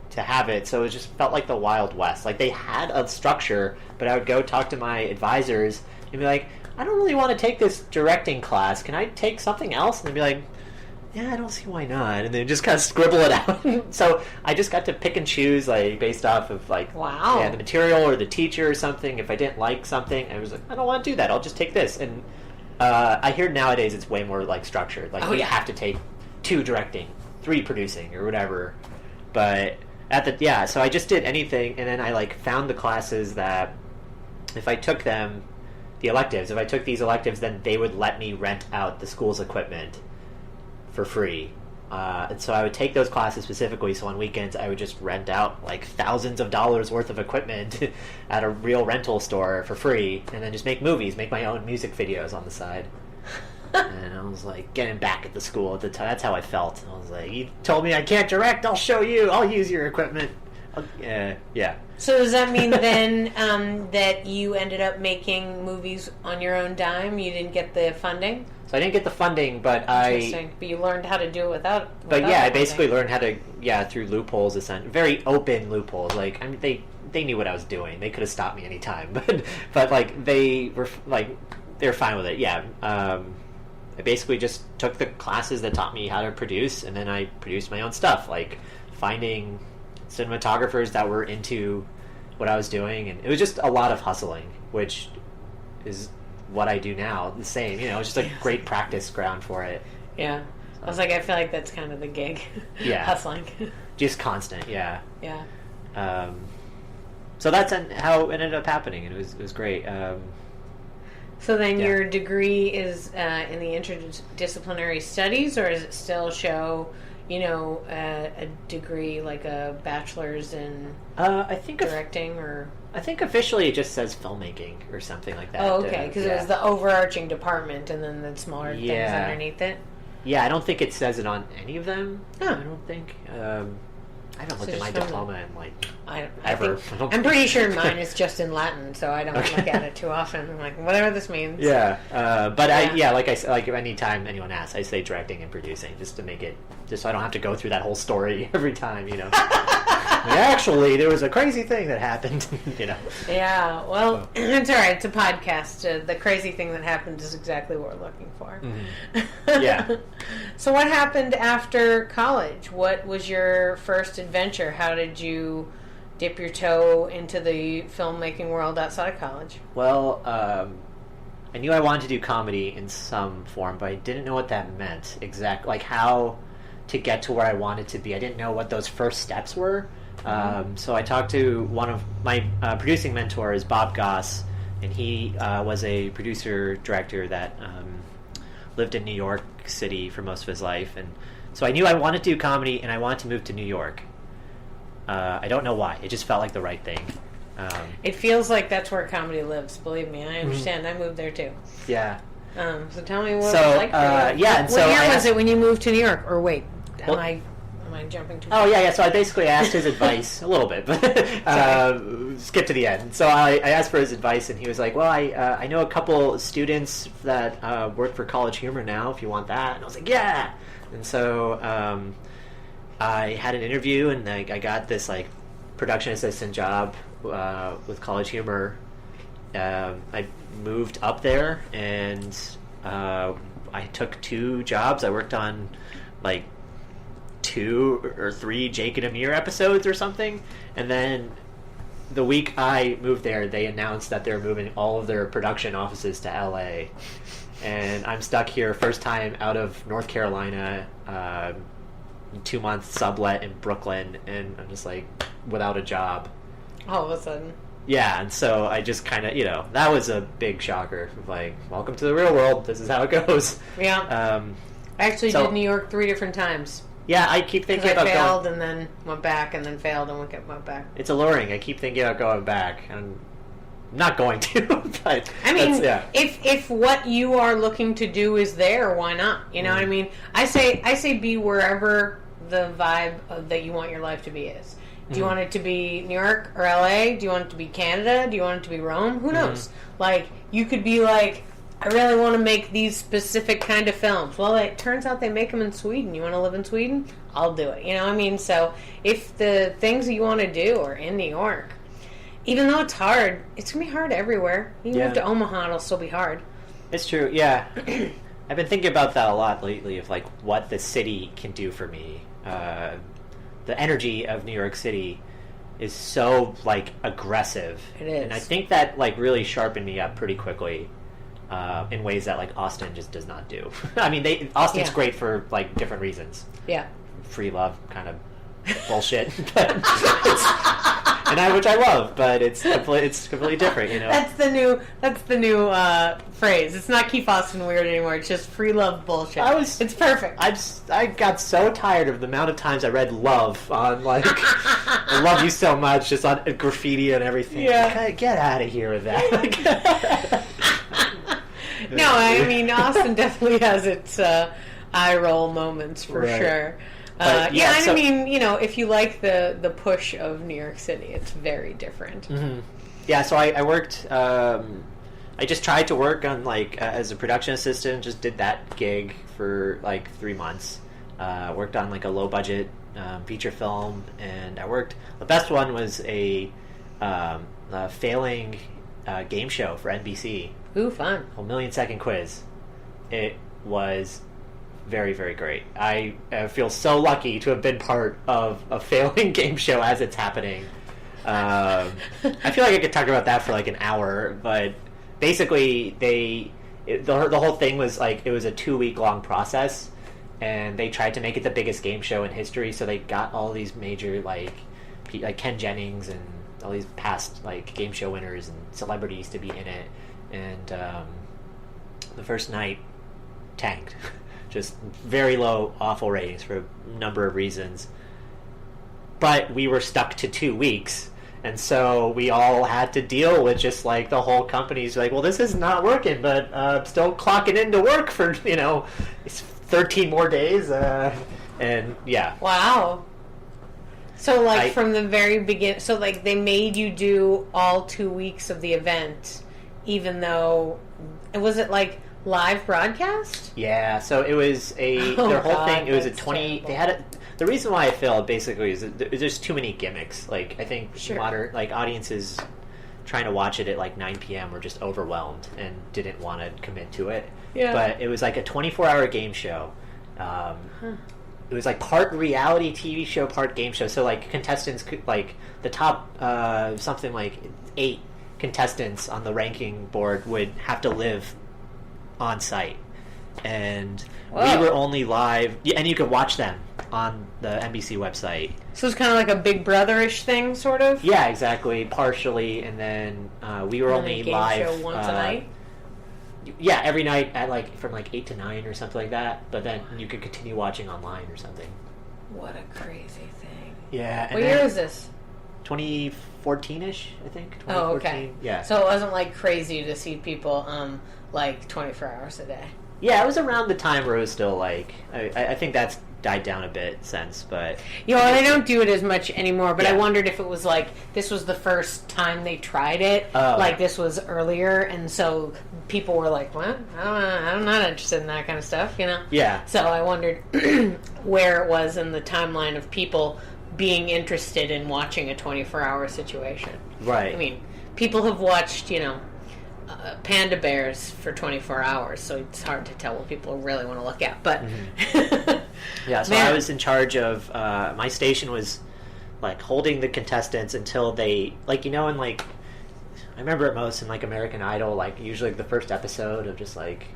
to have it, so it just felt like the Wild West. Like, they had a structure, but I would go talk to my advisors and be like, I don't really want to take this directing class. Can I take something else? And they'd be like, yeah, I don't see why not, and then just kind of scribble it out. So I just got to pick and choose, like, based off of, like, Wow. yeah, the material or the teacher or something. If I didn't like something, I was like, I don't want to do that. I'll just take this. And I hear nowadays it's way more, like, structured. Like, you have to take 2 directing, 3 producing, or whatever. But so I just did anything, and then I, like, found the classes that if I took them, the electives, if I took these electives, then they would let me rent out the school's equipment for free. And so I would take those classes specifically, so on weekends I would just rent out like thousands of dollars worth of equipment at a real rental store for free, and then just make movies, make my own music videos on the side. And I was like getting back at the school at the time. That's how I felt. I was like, you told me I can't direct, I'll show you, I'll use your equipment. Yeah. So does that mean then that you ended up making movies on your own dime? You didn't get the funding? So I didn't get the funding, but Interesting. But you learned how to do it without I basically learned how to, through loopholes, very open loopholes. Like, I mean, they knew what I was doing. They could have stopped me anytime, but like, they were fine with it. Yeah. I basically just took the classes that taught me how to produce, and then I produced my own stuff, like finding cinematographers that were into what I was doing, and it was just a lot of hustling, which is what I do now. The same, it's just a great practice ground for it. Yeah, I was like, I feel like that's kind of the gig. Yeah, hustling, just constant. Yeah. So that's how it ended up happening, and it was great. So then your degree is in the interdisciplinary studies, or does it still show, a degree like a bachelor's in I think directing, or I think officially it just says filmmaking or something like that. Oh, okay, because it was the overarching department and then the smaller things underneath it. Yeah, I don't think it says it on any of them. Huh. I don't think. I haven't looked at my diploma in like ever. I'm pretty sure mine is just in Latin, so I don't look at it too often. I'm like, whatever this means. Yeah, but like I said, like anytime anyone asks, I say directing and producing, just to make it, just so I don't have to go through that whole story every time. Actually, there was a crazy thing that happened. Yeah, well, it's all right. It's a podcast. The crazy thing that happened is exactly what we're looking for. Mm-hmm. Yeah. So what happened after college? What was your first adventure? How did you dip your toe into the filmmaking world outside of college? Well, I knew I wanted to do comedy in some form, but I didn't know what that meant exactly, like how to get to where I wanted to be. I didn't know what those first steps were. So I talked to one of my producing mentors, Bob-Goss, and he was a producer-director that lived in New York City for most of his life. And so I knew I wanted to do comedy, and I wanted to move to New York. I don't know why. It just felt like the right thing. It feels like that's where comedy lives, believe me. I understand. I moved there, too. Yeah. So tell me what it was like for you. And what year was it when you moved to New York? Or wait, am I jumping too far? Oh, yeah. So I basically asked his advice a little bit, but skip to the end. So I asked for his advice, and he was like, well, I know a couple students that work for College Humor now, if you want that. And I was like, yeah! And so I had an interview, and I got this like production assistant job with College Humor. I moved up there, and I took 2 jobs. I worked on like 2 or 3 Jake and Amir episodes or something, and then the week I moved there, they announced that they're moving all of their production offices to LA, and I'm stuck here, first time out of North Carolina, 2-month sublet in Brooklyn, and I'm just like without a job all of a sudden. Yeah, and so I just kind of, that was a big shocker. Like, welcome to the real world. This is how it goes. Yeah. I actually did New York 3 different times. Yeah, I keep thinking about going. I failed and then went back, and then failed and went back. It's alluring. I keep thinking about going back. I'm not going to, but I mean, if what you are looking to do is there, why not? You know what I mean? I say be wherever the vibe that you want your life to be is. Do you want it to be New York or LA? Do you want it to be Canada? Do you want it to be Rome? Who knows? Like, you could be like, I really want to make these specific kind of films. Well, it turns out they make them in Sweden. You want to live in Sweden? I'll do it. You know what I mean? So if the things that you want to do are in New York, even though it's hard, it's going to be hard everywhere. You move to Omaha, it'll still be hard. It's true, yeah. I've been thinking about that a lot lately, of like what the city can do for me. The energy of New York City is so like aggressive. It is. And I think that like really sharpened me up pretty quickly. In ways that like Austin just does not do. I mean, Austin's great for like different reasons. Yeah. Free love kind of bullshit, but which I love, but it's completely different, you know. That's the new phrase. It's not keep Austin weird anymore. It's just free love bullshit. It's perfect. I got so tired of the amount of times I read love on like I love you so much just on graffiti and everything. Yeah. Like, get out of here with that. No, I mean Austin definitely has its eye roll moments for sure. I mean, you know, if you like the push of New York City, it's very different. Mm-hmm. Yeah, so I worked. I just tried to work on like as a production assistant. Just did that gig for like 3 months. Worked on like a low budget feature film, and I worked. The best one was a failing game show for NBC. Ooh, fun. A 1,000,000-second quiz. It was very, very great. I feel so lucky to have been part of a failing game show as it's happening. I feel like I could talk about that for like an hour, but basically the whole thing was like it was a 2-week-long process, and they tried to make it the biggest game show in history, so they got all these major like Ken Jennings and all these past like game show winners and celebrities to be in it. And the first night tanked. Just very low, awful ratings for a number of reasons. But we were stuck to 2 weeks. And so we all had to deal with just like the whole company's like, well, this is not working, but still clocking into work for, you know, 13 more days. And yeah. Wow. So like from the very beginning, so like they made you do all 2 weeks of the event. Even though, was it like live broadcast? Yeah, so it was their whole thing. It was a 20. Terrible. They had the reason why I failed basically is that there's too many gimmicks. Like I think modern like audiences trying to watch it at like 9 p.m. were just overwhelmed and didn't want to commit to it. Yeah. But it was like a 24-hour game show. It was like part reality TV show, part game show. So like contestants could like the top something like 8 contestants on the ranking board would have to live on site, and we were only live, and you could watch them on the NBC website. So it's kind of like a Big Brother-ish thing, sort of. Yeah, exactly, partially, and then we were only live show once a night. Yeah, every night at like from like 8 to 9 or something like that. But then you could continue watching online or something. What a crazy thing! Yeah. What year is this? 2014-ish, I think. 2014. Oh, okay. Yeah. So it wasn't like crazy to see people like 24 hours a day. Yeah, it was around the time where it was still like I think that's died down a bit since, but you know, they don't do it as much anymore. But I wondered if it was like this was the first time they tried it, like this was earlier, and so people were like, "What? I'm not interested in that kind of stuff," you know? Yeah. So I wondered where it was in the timeline of people being interested in watching a 24-hour situation. Right. I mean, people have watched, you know, panda bears for 24 hours, so it's hard to tell what people really want to look at. But yeah, so I was in charge of my station was like holding the contestants until they like, you know, and like I remember it most in like American Idol, like usually the first episode of just like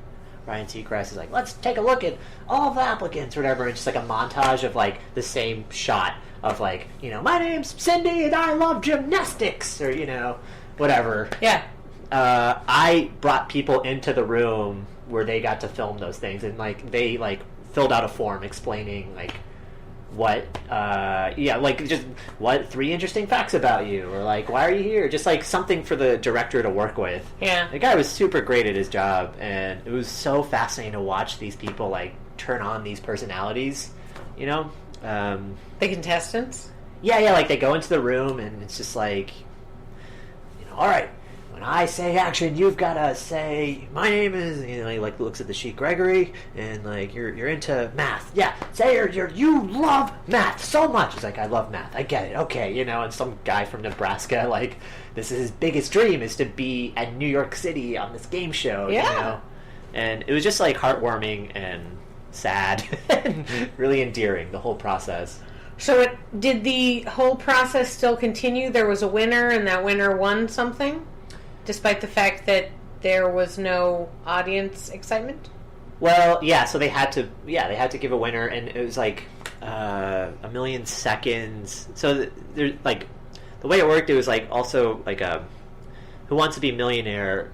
Ryan Seacrest is like, let's take a look at all the applicants or whatever. It's just like a montage of like the same shot of like, you know, my name's Cindy and I love gymnastics, or, you know, whatever. Yeah. I brought people into the room where they got to film those things, and like they like filled out a form explaining like what like just what 3 interesting facts about you, or like why are you here, just like something for the director to work with. Yeah, the guy was super great at his job, and it was so fascinating to watch these people like turn on these personalities, you know. The contestants, yeah, like they go into the room and it's just like, you know, all right, when I say action, you've got to say, my name is, you know, he like looks at the sheet, Gregory, and like, you're into math. Yeah, say you love math so much. It's like, I love math. I get it. Okay, you know, and some guy from Nebraska, like, this is his biggest dream is to be at New York City on this game show, you know. And it was just like heartwarming and sad and really endearing, the whole process. So did the whole process still continue? There was a winner, and that winner won something, despite the fact that there was no audience excitement? Well, yeah, so they had to give a winner, and it was like a million seconds. So there's like, the way it worked, it was like also like a Who Wants to Be Millionaire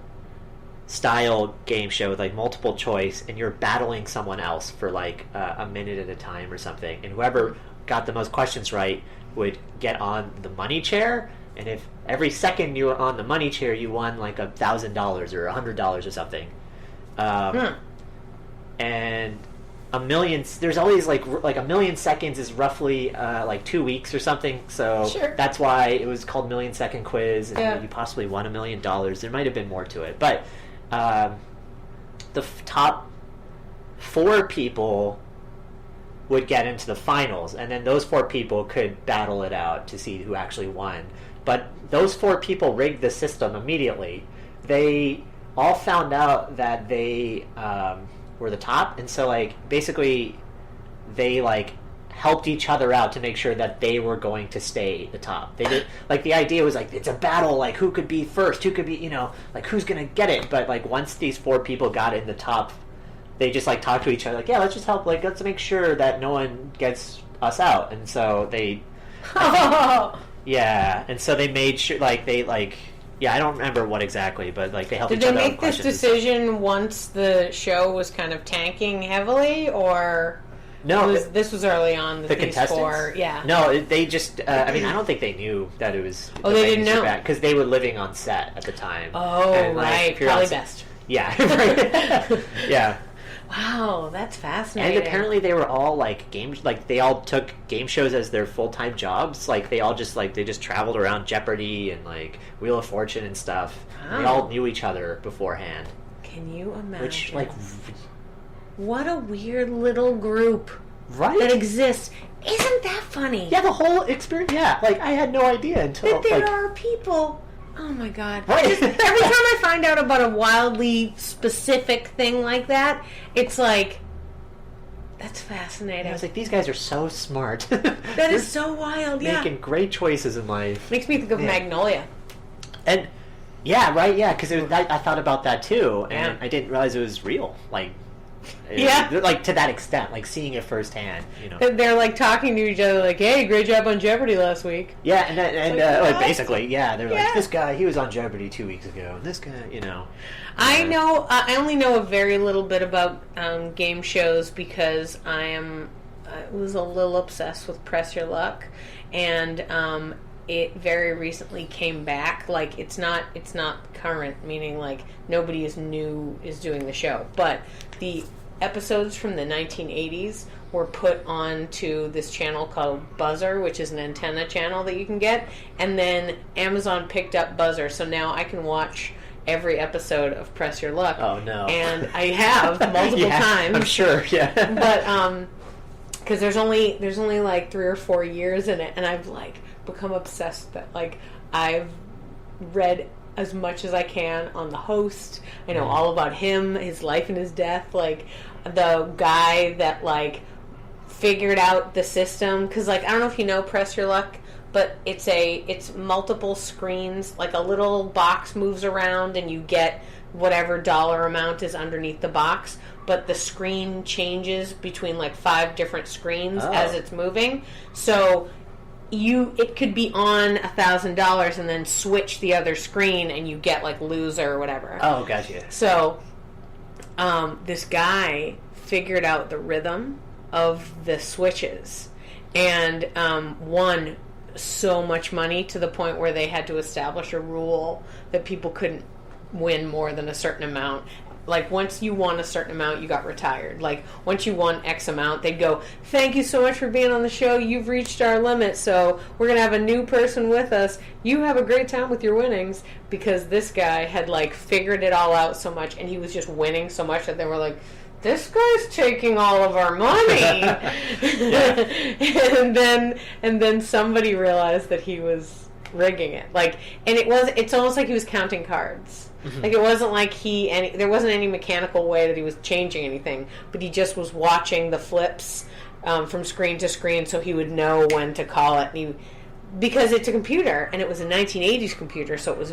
style game show with like multiple choice, and you're battling someone else for like a minute at a time or something, and whoever got the most questions right would get on the money chair, and if every second you were on the money chair you won like $1,000 or $100 or something. And there's always like a million seconds is roughly like 2 weeks or something, so sure. That's why it was called Million Second Quiz, and yeah. you possibly won $1 million. There might have been more to it, but the top 4 people would get into the finals, and then those 4 people could battle it out to see who actually won. But those 4 people rigged the system immediately. They all found out that they were the top, and so like basically they like helped each other out to make sure that they were going to stay the top. They did, like, the idea was like it's a battle, like who could be first, who could be, like who's gonna get it. But like once these 4 people got in the top, they just like talked to each other like, yeah, let's just help, like let's make sure that no one gets us out. And so they yeah, and so they made sure I don't remember what exactly, but like they helped each other. Did they make this decision once the show was kind of tanking heavily, or no? This was early on. The contestants, 4, yeah. No, they just. I mean, I don't think they knew that it was. Oh, they didn't know because they were living on set at the time. Oh, and, right, probably best. Yeah, right. Yeah. Wow, that's fascinating. And apparently they were all like they all took game shows as their full-time jobs. Like they all just they just traveled around Jeopardy and like Wheel of Fortune and stuff. Wow. They all knew each other beforehand. Can you imagine? Which what a weird little group, right? That exists. Isn't that funny? Yeah, the whole experience. Yeah, like I had no idea until that there are people. Oh my god. Right. Every time I find out about a wildly specific thing like that, it's like, that's fascinating. I was like, these guys are so smart. That is so wild, yeah. Making great choices in life. Makes me think of Magnolia. And, yeah, right, yeah, because I thought about that too, and I didn't realize it was real. Like, like to that extent, like seeing it firsthand, They're like talking to each other, like, "Hey, great job on Jeopardy last week." Yeah, and basically, they're like, "This guy, he was on Jeopardy 2 weeks ago, and this guy, I know. I only know a very little bit about game shows because I was a little obsessed with Press Your Luck, and it very recently came back. Like it's not current, meaning like nobody is doing the show, but the episodes from the 1980s were put onto this channel called Buzzer, which is an antenna channel that you can get, and then Amazon picked up Buzzer, so now I can watch every episode of Press Your Luck. Oh no! And I have multiple times. I'm sure. Yeah, but because there's only like 3 or 4 years in it, and I've like become obsessed that like I've read as much as I can on the host. I know all about him, his life and his death, like the guy that like figured out the system, because like I don't know if you know Press Your Luck, but it's multiple screens, like a little box moves around and you get whatever dollar amount is underneath the box, but the screen changes between like 5 different screens as it's moving. So it could be on $1,000 and then switch the other screen and you get like loser or whatever. Oh, gotcha. So this guy figured out the rhythm of the switches and won so much money to the point where they had to establish a rule that people couldn't win more than a certain amount. Like, once you won a certain amount, you got retired. Like, once you won X amount, they'd go, "Thank you so much for being on the show. You've reached our limit, so we're going to have a new person with us. You have a great time with your winnings." Because this guy had, like, figured it all out so much, and he was just winning so much that they were like, "This guy's taking all of our money." And then somebody realized that he was rigging it. Like, and it's almost like he was counting cards. Like, it wasn't like there wasn't any mechanical way that he was changing anything, but he just was watching the flips from screen to screen so he would know when to call it. Because it's a computer, and it was a 1980s computer, so it was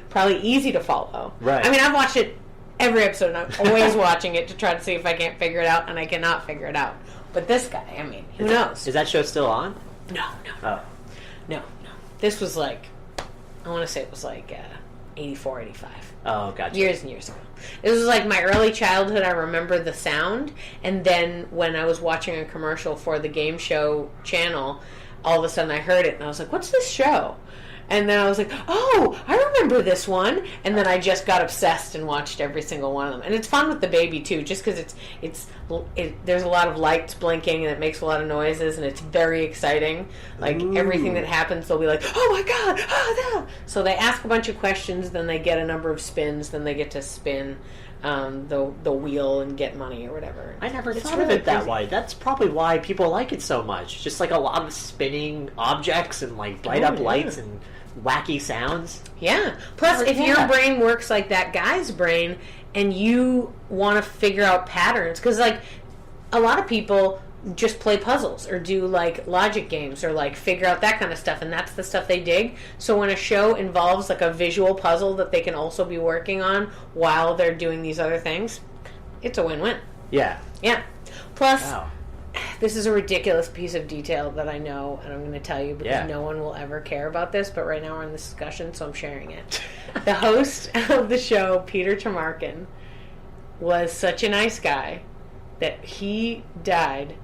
probably easy to follow. Right. I mean, I've watched it every episode, and I'm always watching it to try to see if I can't figure it out, and I cannot figure it out. But this guy, I mean, who knows? Is that show still on? No. No. This was like, I want to say it was like 84, 85. Oh, gotcha. Years and years ago. It was like my early childhood. I remember the sound, and then when I was watching a commercial for the Gameshow channel, all of a sudden I heard it, and I was like, what's this show? And then I was like, oh, I remember this one. And then I just got obsessed and watched every single one of them. And it's fun with the baby, too, just because there's a lot of lights blinking, and it makes a lot of noises, and it's very exciting. Like, everything that happens, they'll be like, oh, my God, oh, no. So they ask a bunch of questions, then they get a number of spins, then they get to spin the wheel and get money or whatever. I never thought of it that way. That's probably why people like it so much. Just like a lot of spinning objects and like light up lights and wacky sounds. Yeah. Plus, if your brain works like that guy's brain and you want to figure out patterns, because like a lot of people just play puzzles or do like logic games or like figure out that kind of stuff, and that's the stuff they dig. So when a show involves like a visual puzzle that they can also be working on while they're doing these other things, it's a win-win. Yeah. Plus, this is a ridiculous piece of detail that I know, and I'm going to tell you because no one will ever care about this, but right now we're in this discussion, so I'm sharing it. The host of the show, Peter Tomarken, was such a nice guy that he died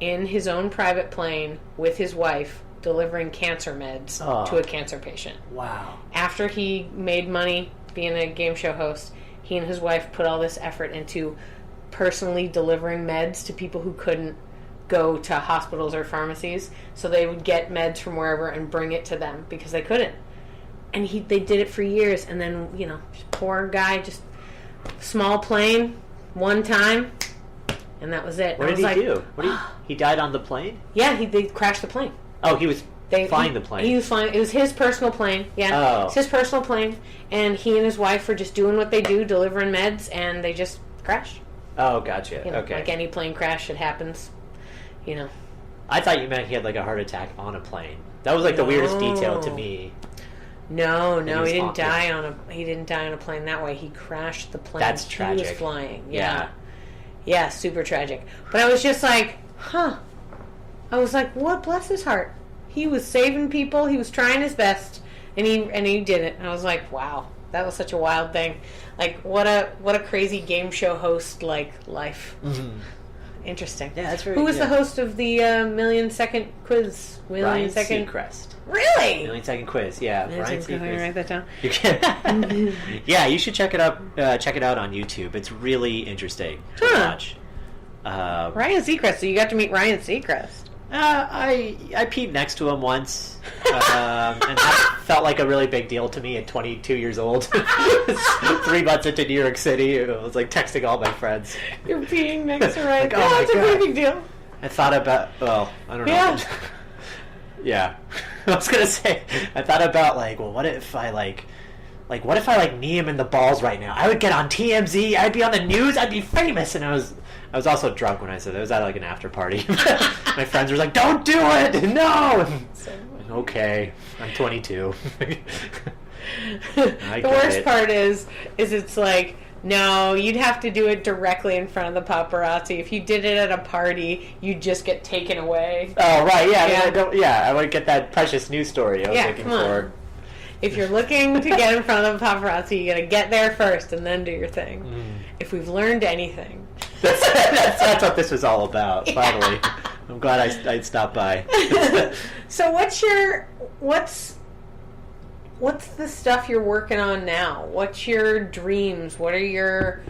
in his own private plane with his wife delivering cancer meds to a cancer patient. Wow. After he made money being a game show host, he and his wife put all this effort into personally delivering meds to people who couldn't go to hospitals or pharmacies. So they would get meds from wherever and bring it to them because they couldn't. And they did it for years. And then, poor guy, just small plane, one time, and that was it. What did he do? He died on the plane? Yeah, they crashed the plane. Oh, he was flying the plane. He was flying. It was his personal plane. Yeah, oh. It's his personal plane, and he and his wife were just doing what they do, delivering meds, and they just crashed. Oh, gotcha. Okay. Like any plane crash, it happens. I thought you meant he had like a heart attack on a plane. That was like the weirdest detail to me. No, he didn't die on a plane that way. He crashed the plane. That's tragic. He was flying. Yeah, super tragic. But I was just like, I was like, what? Bless his heart. He was saving people. He was trying his best, and he did it. And I was like, wow, that was such a wild thing. Like, what a crazy game show host life. Mm-hmm. Interesting. Yeah, that's very. Who was the host of the million-second quiz? Ryan Seacrest. Really? Million-second quiz. Yeah, Ryan Seacrest. Can I write that down? You can. Yeah, you should check it out. Check it out on YouTube. It's really interesting to watch. Ryan Seacrest. So you got to meet Ryan Seacrest. I peed next to him once, and that felt like a really big deal to me at 22 years old. 3 months into New York City, I was like texting all my friends. You're peeing next to Ryan. That's a pretty big deal. I thought about, I don't know. Yeah. Yeah. I was gonna say, I thought about what if I what if I knee him in the balls right now? I would get on TMZ, I'd be on the news, I'd be famous, and I was also drunk when I said that. It was at an after party. My friends were like, "Don't do it! No!" Okay, I'm 22. The worst part is it's like, no, you'd have to do it directly in front of the paparazzi. If you did it at a party, you'd just get taken away. Oh, right, yeah. I would get that precious news story I was looking for. If you're looking to get in front of the paparazzi, you gotta get there first and then do your thing. If we've learned anything. That's what this was all about, finally. I'm glad I stopped by. So what's the stuff you're working on now? What's your dreams? What are your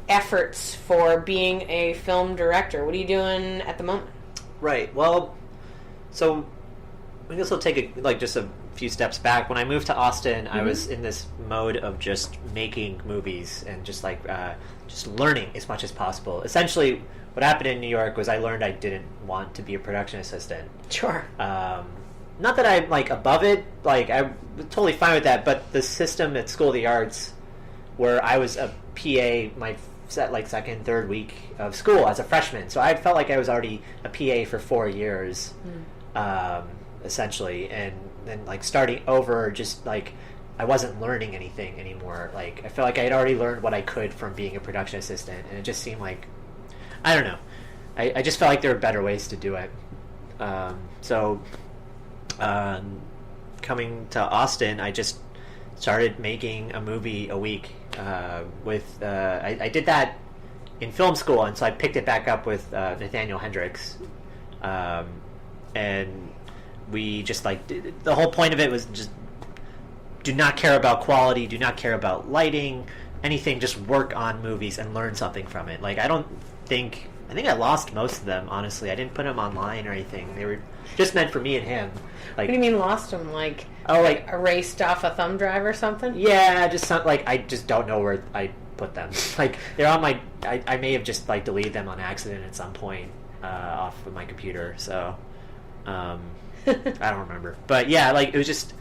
efforts for being a film director? What are you doing at the moment? Right. Well, so I guess I'll take just a few steps back. When I moved to Austin, I was in this mode of just making movies and just learning as much as possible. Essentially, what happened in New York was I learned I didn't want to be a production assistant. Sure. not that I'm like above it, like I'm totally fine with that, but the system at School of the Arts where I was a PA my second, third week of school as a freshman, so I felt like I was already a PA for 4 years, essentially, and then like starting over, just like I wasn't learning anything anymore. Like I felt like I had already learned what I could from being a production assistant, and it just seemed like, I don't know, I just felt like there were better ways to do it. So coming to Austin, I just started making a movie a week. I did that in film school, and so I picked it back up with Nathaniel Hendricks, and we just like the whole point of it was just do not care about quality, do not care about lighting, anything, just work on movies and learn something from it. Like I think I lost most of them, honestly. I didn't put them online or anything. They were just meant for me and him. Like, what do you mean lost them? Like erased off a thumb drive or something? Yeah, just like I just don't know where I put them. Like they're on my. I may have just like deleted them on accident at some point off of my computer. So I don't remember. But yeah, like it was just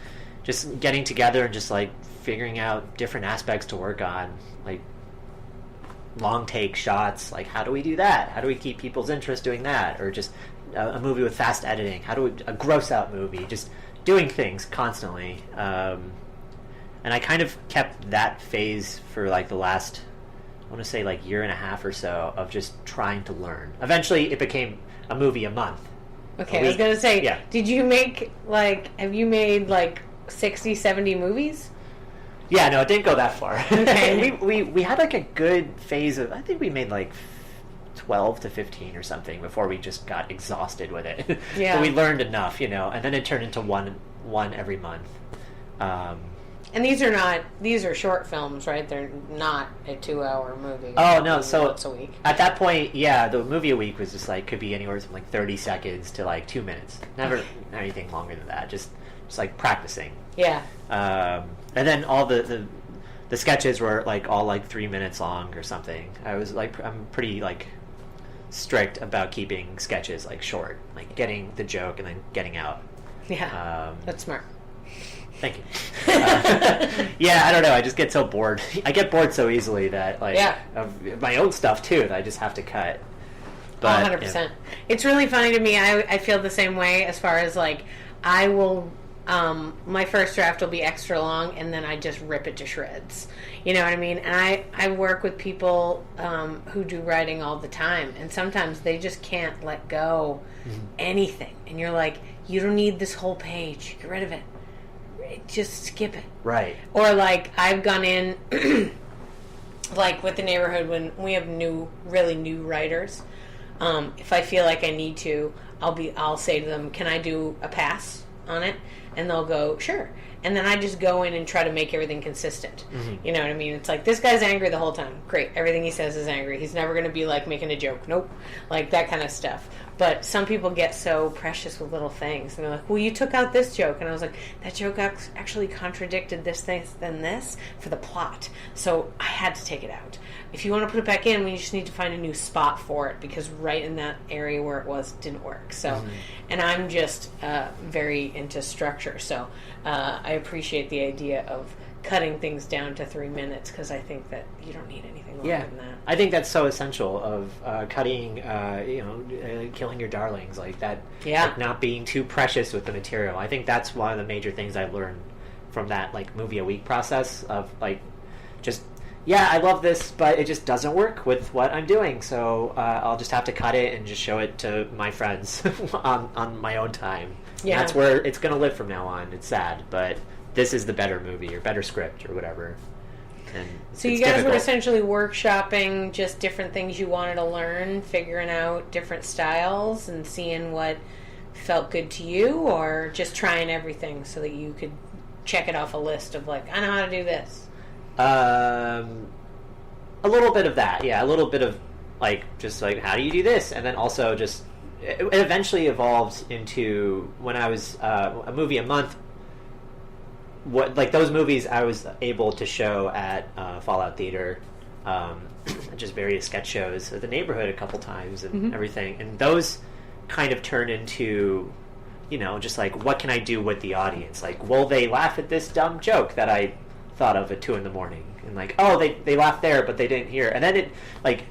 getting together and just like figuring out different aspects to work on, like long take shots. Like how do we do that? How do we keep people's interest doing that? Or just a movie with fast editing. How do we a gross out movie? Just doing things constantly. And I kind of kept that phase for like the last, I want to say like year and a half or so of just trying to learn. Eventually it became a movie a month. Okay, I was going to say, yeah. Did you make have you made like 60, 70 movies? Yeah, no, it didn't go that far. Okay. we had like a good phase of, I think we made like 12 to 15 or something before we just got exhausted with it. Yeah. But we learned enough, and then it turned into one every month. And these are short films, right? They're not a 2-hour movie. Oh, no, so once a week. At that point, yeah, the movie a week was just like, could be anywhere from like 30 seconds to like 2 minutes. Never anything longer than that, just like practicing. Yeah. And then all the sketches were like all like 3 minutes long or something. I'm pretty like strict about keeping sketches like short, like getting the joke and then getting out. Yeah, that's smart. Thank you. Yeah, I don't know. I just get so bored. I get bored so easily that of my own stuff too that I just have to cut. But 100%. Yeah. It's really funny to me. I feel the same way as far as like I will. My first draft will be extra long, and then I just rip it to shreds. You know what I mean? And I work with people who do writing all the time, and sometimes they just can't let go anything. And you're like, you don't need this whole page. Get rid of it. Just skip it. Right. Or like I've gone in, like with the neighborhood when we have really new writers. If I feel like I need to, I'll say to them, "Can I do a pass on it?" And they'll go, "Sure." And then I just go in and try to make everything consistent. Mm-hmm. You know what I mean? It's like, this guy's angry the whole time. Great. Everything he says is angry. He's never going to be like making a joke. Nope. Like that kind of stuff. But some people get so precious with little things. And they're like, well, you took out this joke. And I was like, that joke actually contradicted this thing than this for the plot. So I had to take it out. If you want to put it back in, we just need to find a new spot for it, because right in that area where it was didn't work. So, and I'm just very into structure. So I appreciate the idea of cutting things down to 3 minutes, because I think that you don't need anything longer than that. I think that's so essential of cutting, killing your darlings like that. Yeah. Like not being too precious with the material. I think that's one of the major things I learned from that like movie a week process of like just. Yeah, I love this, but it just doesn't work with what I'm doing, so I'll just have to cut it and just show it to my friends on my own time. Yeah. And that's where it's going to live from now on. It's sad, but this is the better movie or better script or whatever. And so you guys were essentially workshopping just different things you wanted to learn, figuring out different styles and seeing what felt good to you, or just trying everything so that you could check it off a list of like, I know how to do this. A little bit of that, yeah. A little bit of like just like how do you do this, and then also just it eventually evolved into when I was a movie a month. What like those movies I was able to show at Fallout Theater, just various sketch shows at the neighborhood a couple times and everything, and those kind of turned into just like, what can I do with the audience? Like, will they laugh at this dumb joke that I thought of at 2 a.m? And like, oh, they laughed there, but they didn't hear. And then it, like,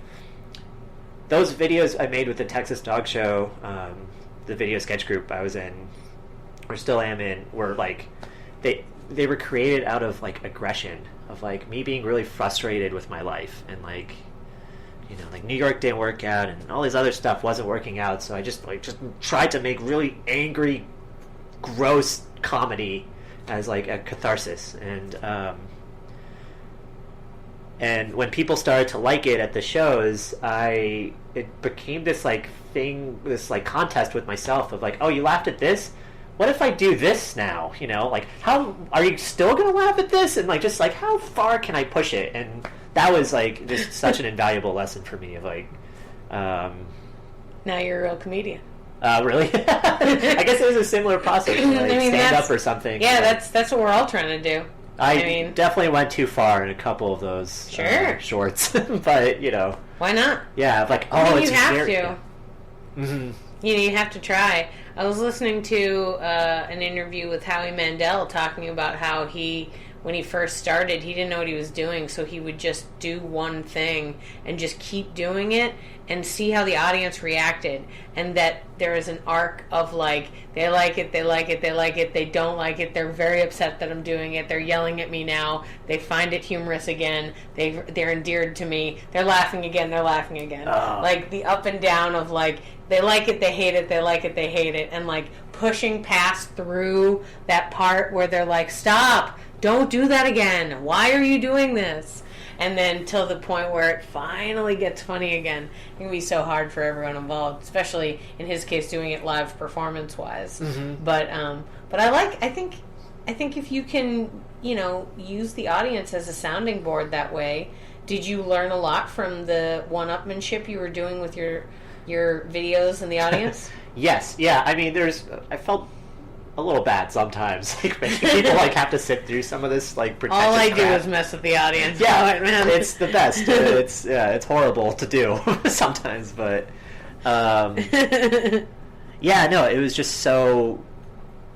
those videos I made with the Texas Dog Show, the video sketch group I was in, or still am in, were like, they were created out of like aggression, of like me being really frustrated with my life, and like, like New York didn't work out, and all this other stuff wasn't working out, so I just tried to make really angry, gross comedy as like a catharsis, and when people started to like it at the shows, it became this like thing, this like contest with myself of like, oh, you laughed at this? What if I do this now? Like, how are you still gonna laugh at this? And like, just like, how far can I push it? And that was like just such an invaluable lesson for me of like, now you're a real comedian. Really? I guess it was a similar process, like stand up or something. Yeah, like, that's what we're all trying to do. I mean, definitely went too far in a couple of those shorts, but why not? Yeah, like, oh, you have to. Yeah. Mm-hmm. You have to try. I was listening to an interview with Howie Mandel talking about how when he first started, he didn't know what he was doing, so he would just do one thing and just keep doing it and see how the audience reacted, and that there is an arc of like, they like it, they like it, they like it, they don't like it, they're very upset that I'm doing it, they're yelling at me now, they find it humorous again, they're endeared to me, they're laughing again, they're laughing again. Oh. Like the up and down of like, they like it, they hate it, they like it, they hate it, and like pushing past through that part where they're like, stop, don't do that again, why are you doing this? And then till the point where it finally gets funny again. It can be so hard for everyone involved, especially in his case doing it live performance wise. Mm-hmm. But I think if you can, use the audience as a sounding board that way. Did you learn a lot from the one-upmanship you were doing with your videos and the audience? Yes, yeah. I mean, I felt a little bad sometimes, like making people like have to sit through some of this like pretentious all I crap. Do is mess with the audience. Yeah, man. It's the best. It's horrible to do sometimes, but yeah, no, it was just so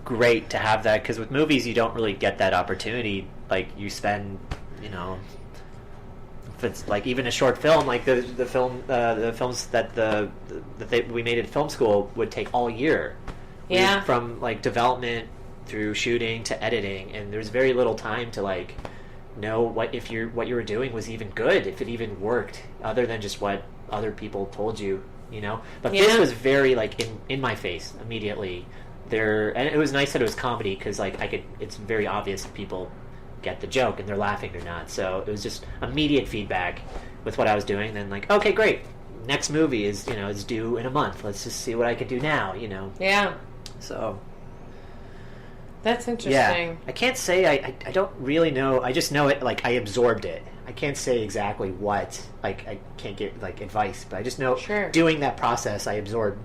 great to have that, because with movies you don't really get that opportunity. Like you spend, if it's like even a short film, like the films that we made at film school would take all year. Yeah. From like development through shooting to editing, and there's very little time to like know what you were doing was even good, if it even worked, other than just what other people told you, But this was very like in my face immediately. And it was nice that it was comedy, because like it's very obvious if people get the joke and they're laughing or not. So it was just immediate feedback with what I was doing. Then like, okay, great. Next movie is is due in a month. Let's just see what I can do now. Yeah. So that's interesting. Yeah, I can't say I don't really know. I just know it, like I absorbed it. I can't say exactly what. Like I can't give like advice, but I just know doing that process, I absorbed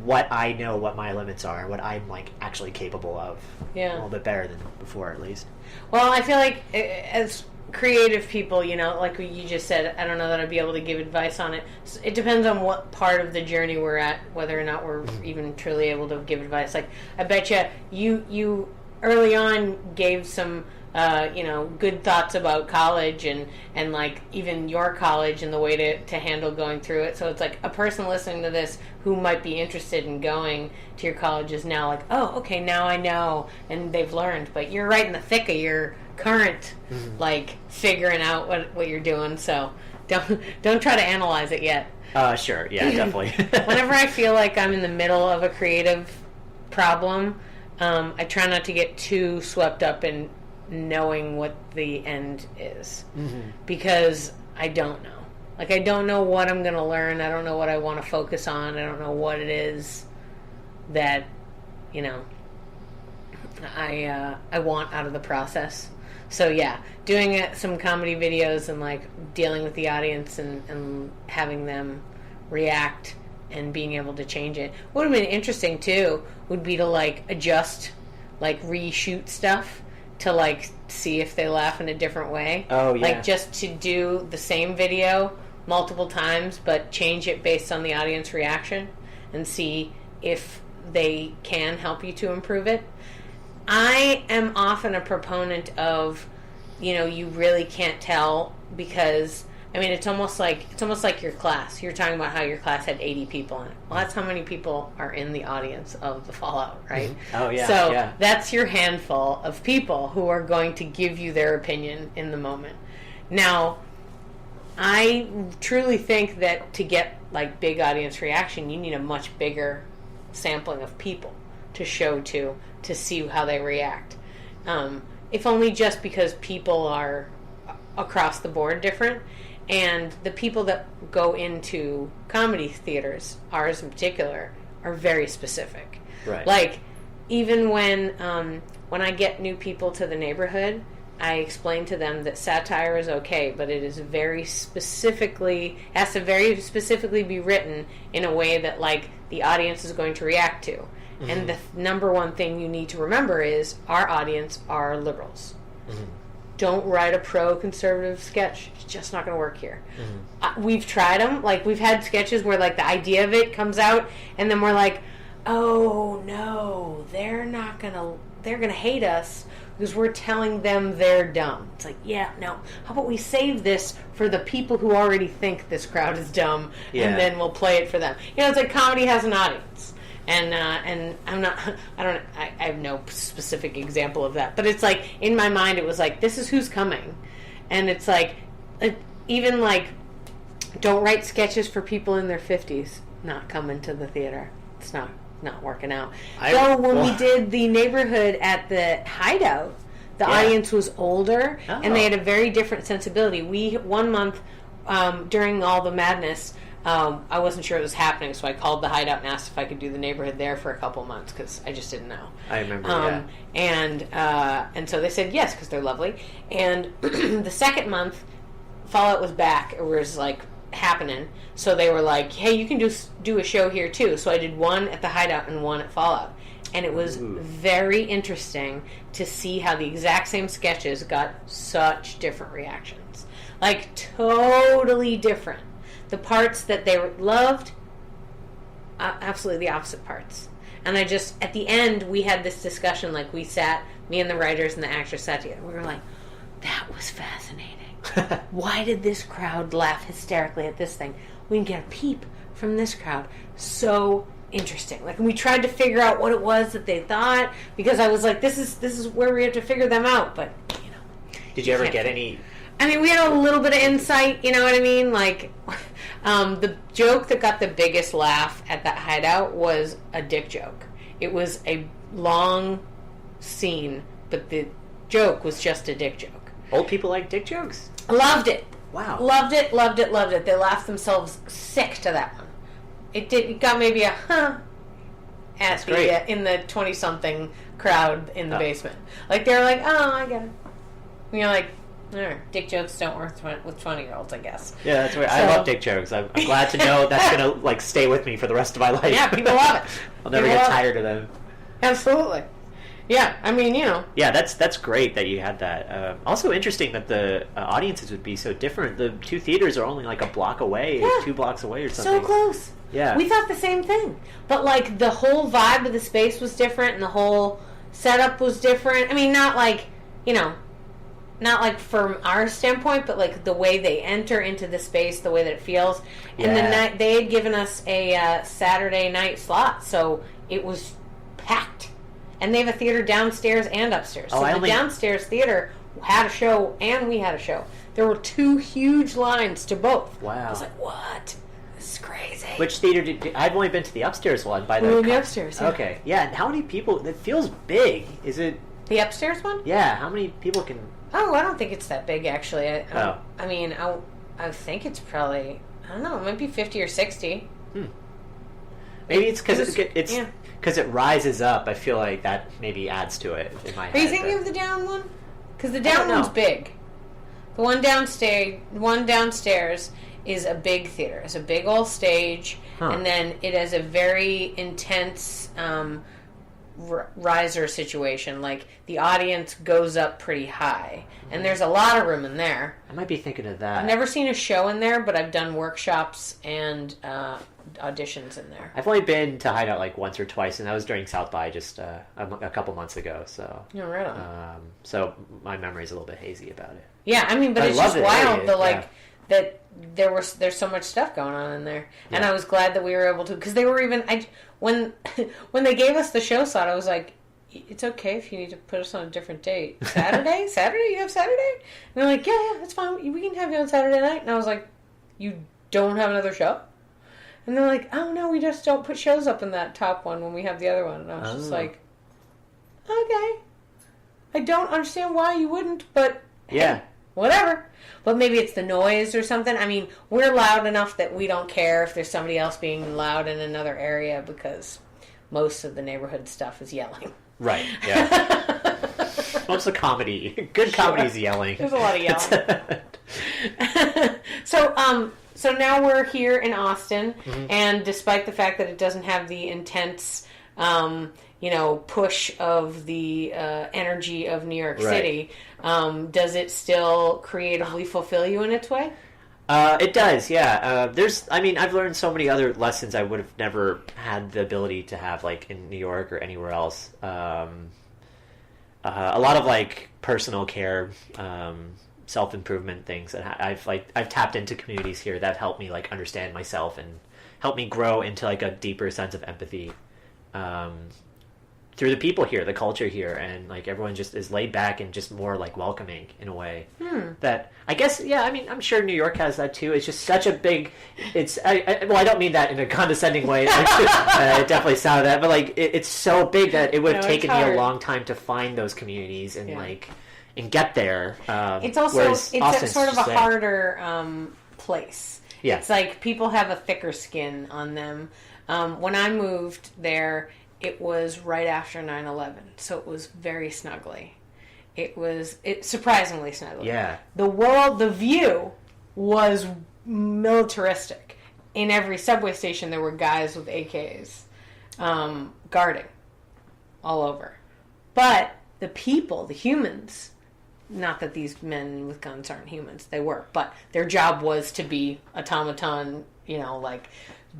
what I know, what my limits are, what I'm like actually capable of. Yeah, a little bit better than before, at least. Well, I feel like as creative people, like you just said, I don't know that I'd be able to give advice on it. It depends on what part of the journey we're at, whether or not we're even truly able to give advice. Like, I bet you early on gave some, good thoughts about college and like even your college and the way to handle going through it. So it's like a person listening to this who might be interested in going to your college is now like, oh, okay, now I know, and they've learned. But you're right in the thick of your current like figuring out what you're doing, so don't try to analyze it yet. Sure, yeah, definitely. Whenever I feel like I'm in the middle of a creative problem, I try not to get too swept up in knowing what the end is, because I don't know. Like, I don't know what I'm going to learn. I don't know what I want to focus on. I don't know what it is that I want out of the process. So yeah, doing some comedy videos and like dealing with the audience and having them react and being able to change it. What would have been interesting too would be to like adjust, like reshoot stuff to like see if they laugh in a different way. Oh yeah. Like just to do the same video multiple times but change it based on the audience reaction and see if they can help you to improve it. I am often a proponent of, you really can't tell because, it's almost like your class. You're talking about how your class had 80 people in it. Well, that's how many people are in the audience of the Fallout, right? Mm-hmm. Oh, yeah. So that's your handful of people who are going to give you their opinion in the moment. Now, I truly think that to get like big audience reaction, you need a much bigger sampling of people to show to see how they react. If only just because people are across the board different, and the people that go into comedy theaters, ours in particular, are very specific. Right. Like, even when I get new people to the neighborhood, I explain to them that satire is okay, but it is has to very specifically be written in a way that, like, the audience is going to react to. Mm-hmm. And the number one thing you need to remember is our audience are liberals. Mm-hmm. Don't write a pro-conservative sketch. It's just not going to work here. Mm-hmm. We've tried them. Like, we've had sketches where, like, the idea of it comes out, and then we're like, oh, no, they're going to hate us because we're telling them they're dumb. It's like, yeah, no. How about we save this for the people who already think this crowd is dumb, and then we'll play it for them. It's like comedy has an audience. And I have no specific example of that, but it's like, in my mind, it was like, this is who's coming. And it's like, even like, don't write sketches for people in their 50s not coming to the theater. It's not working out. When we did the neighborhood at the Hideout, the audience was older, and they had a very different sensibility. One month, during all the madness, I wasn't sure it was happening, so I called the Hideout and asked if I could do the neighborhood there for a couple months, because I just didn't know. I remember, And so they said yes, because they're lovely. And the second month, Fallout was back. It was, like, happening. So they were like, hey, you can do a show here, too. So I did one at the Hideout and one at Fallout. And it was very interesting to see how the exact same sketches got such different reactions. Like, totally different. The parts that they loved, absolutely the opposite parts. And at the end, we had this discussion, like, me and the writers and the actors sat together. We were like, that was fascinating. Why did this crowd laugh hysterically at this thing? We can get a peep from this crowd. So interesting. Like, we tried to figure out what it was that they thought, because I was like, this is where we have to figure them out. But, Did you ever get any... we had a little bit of insight, you know what I mean? Like, the joke that got the biggest laugh at that Hideout was a dick joke. It was a long scene, but the joke was just a dick joke. Old people like dick jokes? Loved it. Wow. Loved it. They laughed themselves sick to that one. It got maybe a huh in the 20-something crowd in the basement. Like, they were like, oh, I get it. And you're like, dick jokes don't work with 20-year-olds, I guess. Yeah, that's right. I love dick jokes. I'm glad to know that's going to, like, stay with me for the rest of my life. Yeah, people love it. I'll never get tired of them. Absolutely. Yeah, Yeah, that's great that you had that. Also interesting that the audiences would be so different. The two theaters are only like a block away, 2 blocks away or something. So close. Yeah. We thought the same thing. But, like, the whole vibe of the space was different, and the whole setup was different. Not like, not like from our standpoint, but like the way they enter into the space, the way that it feels. And the night they had given us a Saturday night slot, so it was packed. And they have a theater downstairs and upstairs. So the downstairs theater had a show, and we had a show. There were 2 huge lines to both. Wow! I was like, what? This is crazy. Which theater I've only been to the upstairs one. The upstairs. Yeah. Okay. Yeah. And how many people? It feels big. Is it the upstairs one? Yeah. How many people can? Oh, I don't think it's that big, actually. I think it's probably, I don't know, it might be 50 or 60. Maybe it's because because it rises up. I feel like that maybe adds to it in my head. Are you thinking of the down one? Because the down one's big. The one downstairs is a big theater. It's a big old stage, and then it has a very intense riser situation. Like, the audience goes up pretty high, and there's a lot of room in there. I might be thinking of that. I've never seen a show in there, but I've done workshops and auditions in there. I've only been to Hideout like once or twice, and that was during South by just a couple months ago. So, Oh, right on. So my memory's a little bit hazy about it. Yeah, I mean, but I it's love just the wild area, that there's so much stuff going on in there, and I was glad that we were able to, because they were even when they gave us the show slot, I was like, it's okay if you need to put us on a different date. Saturday? You have Saturday? And they're like, yeah, that's fine. We can have you on Saturday night. And I was like, you don't have another show? And they're like, oh no, we just don't put shows up in that top one when we have the other one. And I was just like, okay. I don't understand why you wouldn't, but Yeah. hey, whatever. But maybe it's the noise or something. I mean, we're loud enough that we don't care if there's somebody else being loud in another area, because most of the neighborhood stuff is yelling. Right, yeah. Most of comedy. Good comedy is yelling. There's a lot of yelling. So now we're here in Austin, and despite the fact that it doesn't have the intense, push of the energy of New York City, does it still creatively fulfill you in its way? It does, yeah. I've learned so many other lessons I would have never had the ability to have, like, in New York or anywhere else. A lot of, like, personal care, self-improvement things that I've tapped into communities here that helped me, like, understand myself and help me grow into, like, a deeper sense of empathy through the people here, the culture here, and, like, everyone just is laid back and just more, like, welcoming in a way. That I guess, yeah, I mean, I'm sure New York has that too. It's just such a big, I don't mean that in a condescending way. It definitely sounded that, but, like, it's so big that it would have taken me a long time to find those communities and and get there. It's also sort of a harder place. Yeah. It's like people have a thicker skin on them. When I moved there, it was right after 9/11, so it was very snuggly. It surprisingly snuggly. Yeah. The view was militaristic. In every subway station, there were guys with AKs guarding all over. But the people, the humans, not that these men with guns aren't humans, they were, but their job was to be automaton, like,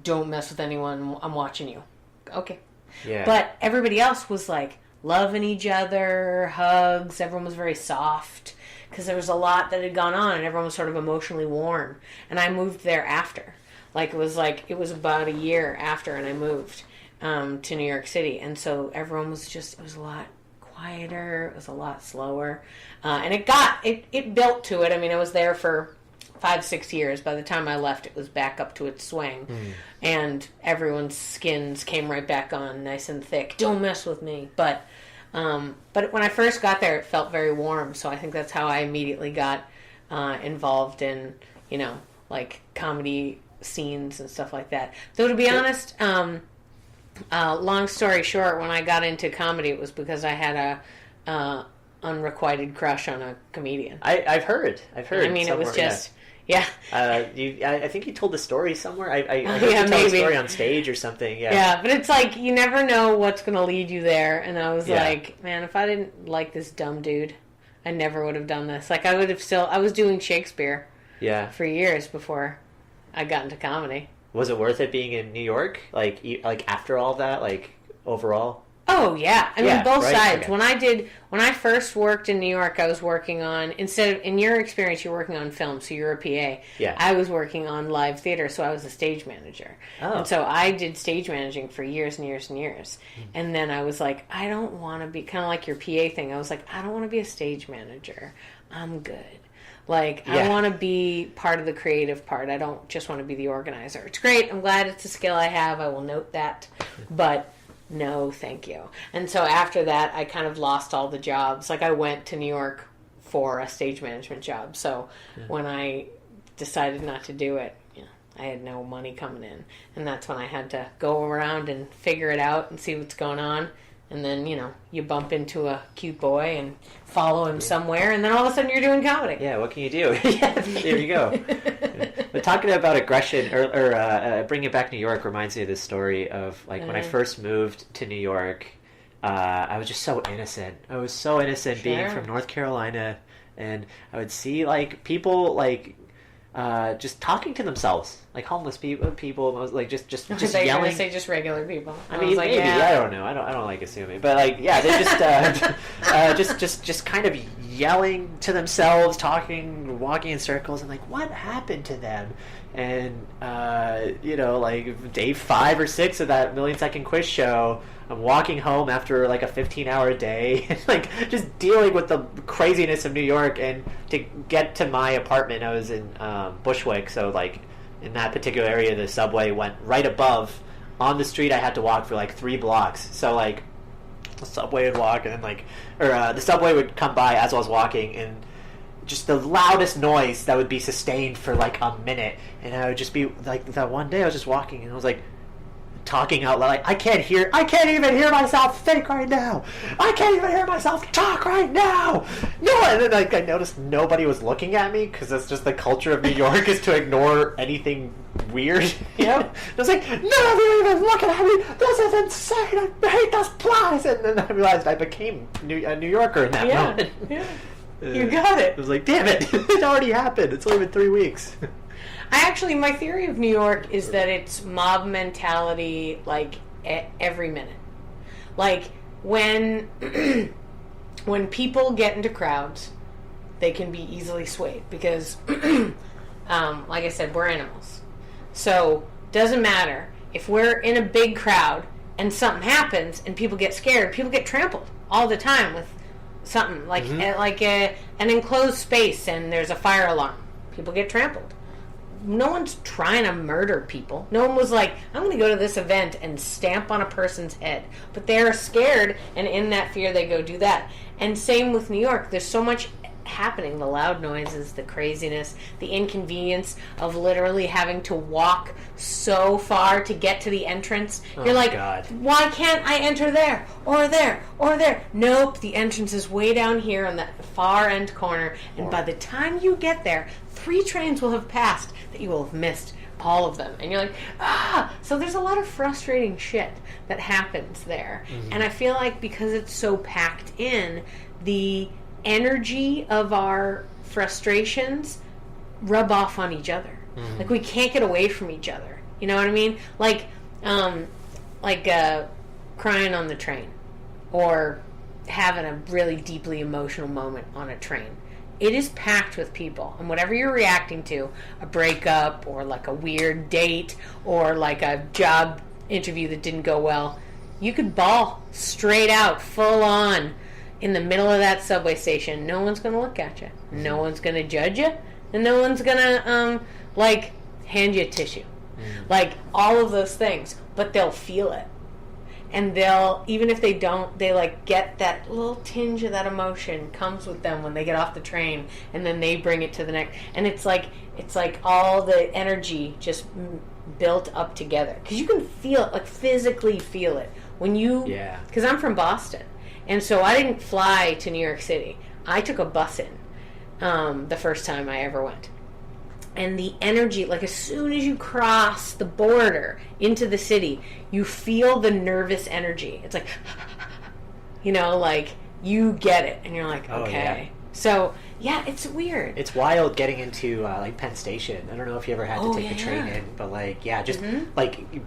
don't mess with anyone, I'm watching you. Okay. Yeah. But everybody else was, like, loving each other, hugs, everyone was very soft, because there was a lot that had gone on, and everyone was sort of emotionally worn. And I moved there after. It was about a year after, and I moved to New York City. And so everyone was it was a lot quieter, it was a lot slower. And it built to it. I mean, I was there for 5-6 years. By the time I left, it was back up to its swing. And everyone's skins came right back on nice and thick. Don't mess with me. But when I first got there, it felt very warm. So I think that's how I immediately got involved in, like, comedy scenes and stuff like that. Though, to be honest, long story short, when I got into comedy, it was because I had a unrequited crush on a comedian. I've heard. I mean, it was just... Yeah. I think you told the story somewhere. I heard you tell the story on stage or something. Yeah. Yeah, but it's like, you never know what's going to lead you there. And I was like, man, if I didn't like this dumb dude, I never would have done this. Like, I was doing Shakespeare for years before I got into comedy. Was it worth it being in New York? Like after all that, like, overall? Oh, yeah. I mean, both sides. Okay. When I first worked in New York, I was working on, in your experience, you're working on film, so you're a PA. Yeah. I was working on live theater, so I was a stage manager. Oh. And so I did stage managing for years and years and years. And then I was like, I don't want to be, kind of like your PA thing, I was like, I don't want to be a stage manager. I'm good. Like, I want to be part of the creative part. I don't just want to be the organizer. It's great. I'm glad it's a skill I have. I will note that. But... no, thank you. And so after that, I kind of lost all the jobs. Like, I went to New York for a stage management job. So when I decided not to do it, I had no money coming in. And that's when I had to go around and figure it out and see what's going on. And then, you bump into a cute boy and follow him somewhere. And then all of a sudden you're doing comedy. Yeah, what can you do? There you go. But talking about aggression, or bringing it back to New York reminds me of this story of, like, when I first moved to New York, I was just so innocent. I was so innocent being from North Carolina, and I would see like people like just talking to themselves, like homeless people, like just They're yelling. gonna say just regular people. I mean, maybe I don't know. I don't like assuming, but like they just kind of yelling to themselves, talking, walking in circles, and like what happened to them? And like day 5 or 6 of that 1,000,000-second quiz show, I'm walking home after like a 15-hour day, and like just dealing with the craziness of New York. And to get to my apartment, I was in Bushwick, so like in that particular area, the subway went right above. On the street, I had to walk for like 3 blocks. So like the subway would walk, and then the subway would come by as I was walking, and just the loudest noise that would be sustained for like a minute, and I would just be like, that one day I was just walking and I was like talking out loud, like I can't even hear myself think right now. I can't even hear myself talk right now. No, and then like I noticed nobody was looking at me, because that's just the culture of New York, is to ignore anything weird. I was like, none of you even looking at me. This is insane. I hate this place. And then I realized I became a New Yorker in that moment. Yeah. You got it. I was like, damn it, it already happened. It's only been 3 weeks. My theory of New York is that it's mob mentality, like, every minute. Like, when when people get into crowds, they can be easily swayed, because, like I said, we're animals. So, doesn't matter. If we're in a big crowd and something happens and people get scared, people get trampled all the time with something like an enclosed space and there's a fire alarm. People get trampled. No one's trying to murder people. No one was like, I'm going to go to this event and stamp on a person's head. But they're scared, and in that fear they go do that. And same with New York. There's so much happening. The loud noises, the craziness, the inconvenience of literally having to walk so far to get to the entrance. You're like, God, why can't I enter there or there or there? Nope, the entrance is way down here on that far end corner, and by the time you get there, 3 trains will have passed that you will have missed all of them. And you're like, so there's a lot of frustrating shit that happens there. And I feel like because it's so packed in, the energy of our frustrations rub off on each other. Like, we can't get away from each other. You know what I mean? Like crying on the train, or having a really deeply emotional moment on a train. It is packed with people, and whatever you're reacting to, a breakup, or like a weird date, or like a job interview that didn't go well, you could bawl straight out, full on, in the middle of that subway station. No one's going to look at you. No one's going to judge you. And no one's going to, hand you a tissue. Like, all of those things. But they'll feel it. And they'll, even if they don't, they, like, get that little tinge of that emotion comes with them when they get off the train. And then they bring it to the next. And it's like all the energy just built up together. Because you can feel it, like, physically feel it. When you... Yeah. Because I'm from Boston. And so I didn't fly to New York City. I took a bus in the first time I ever went. And the energy, like, as soon as you cross the border into the city, you feel the nervous energy. It's like, like, you get it. And you're like, okay. Yeah. So, yeah, it's weird. It's wild getting into, Penn Station. I don't know if you ever had to take the train in, but,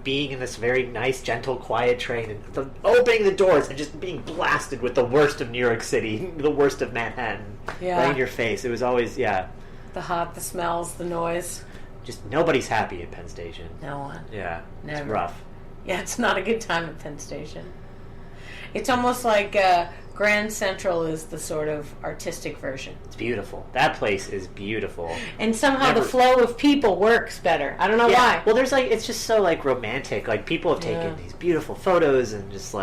being in this very nice, gentle, quiet train, and opening the doors and just being blasted with the worst of New York City, the worst of Manhattan, right in your face. It was always, The hot, the smells, the noise. Just nobody's happy at Penn Station. No one. Yeah. Never. It's rough. Yeah, it's not a good time at Penn Station. It's almost like Grand Central is the sort of artistic version. It's beautiful. That place is beautiful. And somehow the flow of people works better. I don't know why. Well, there's it's just so romantic. Like, people have taken these beautiful photos and just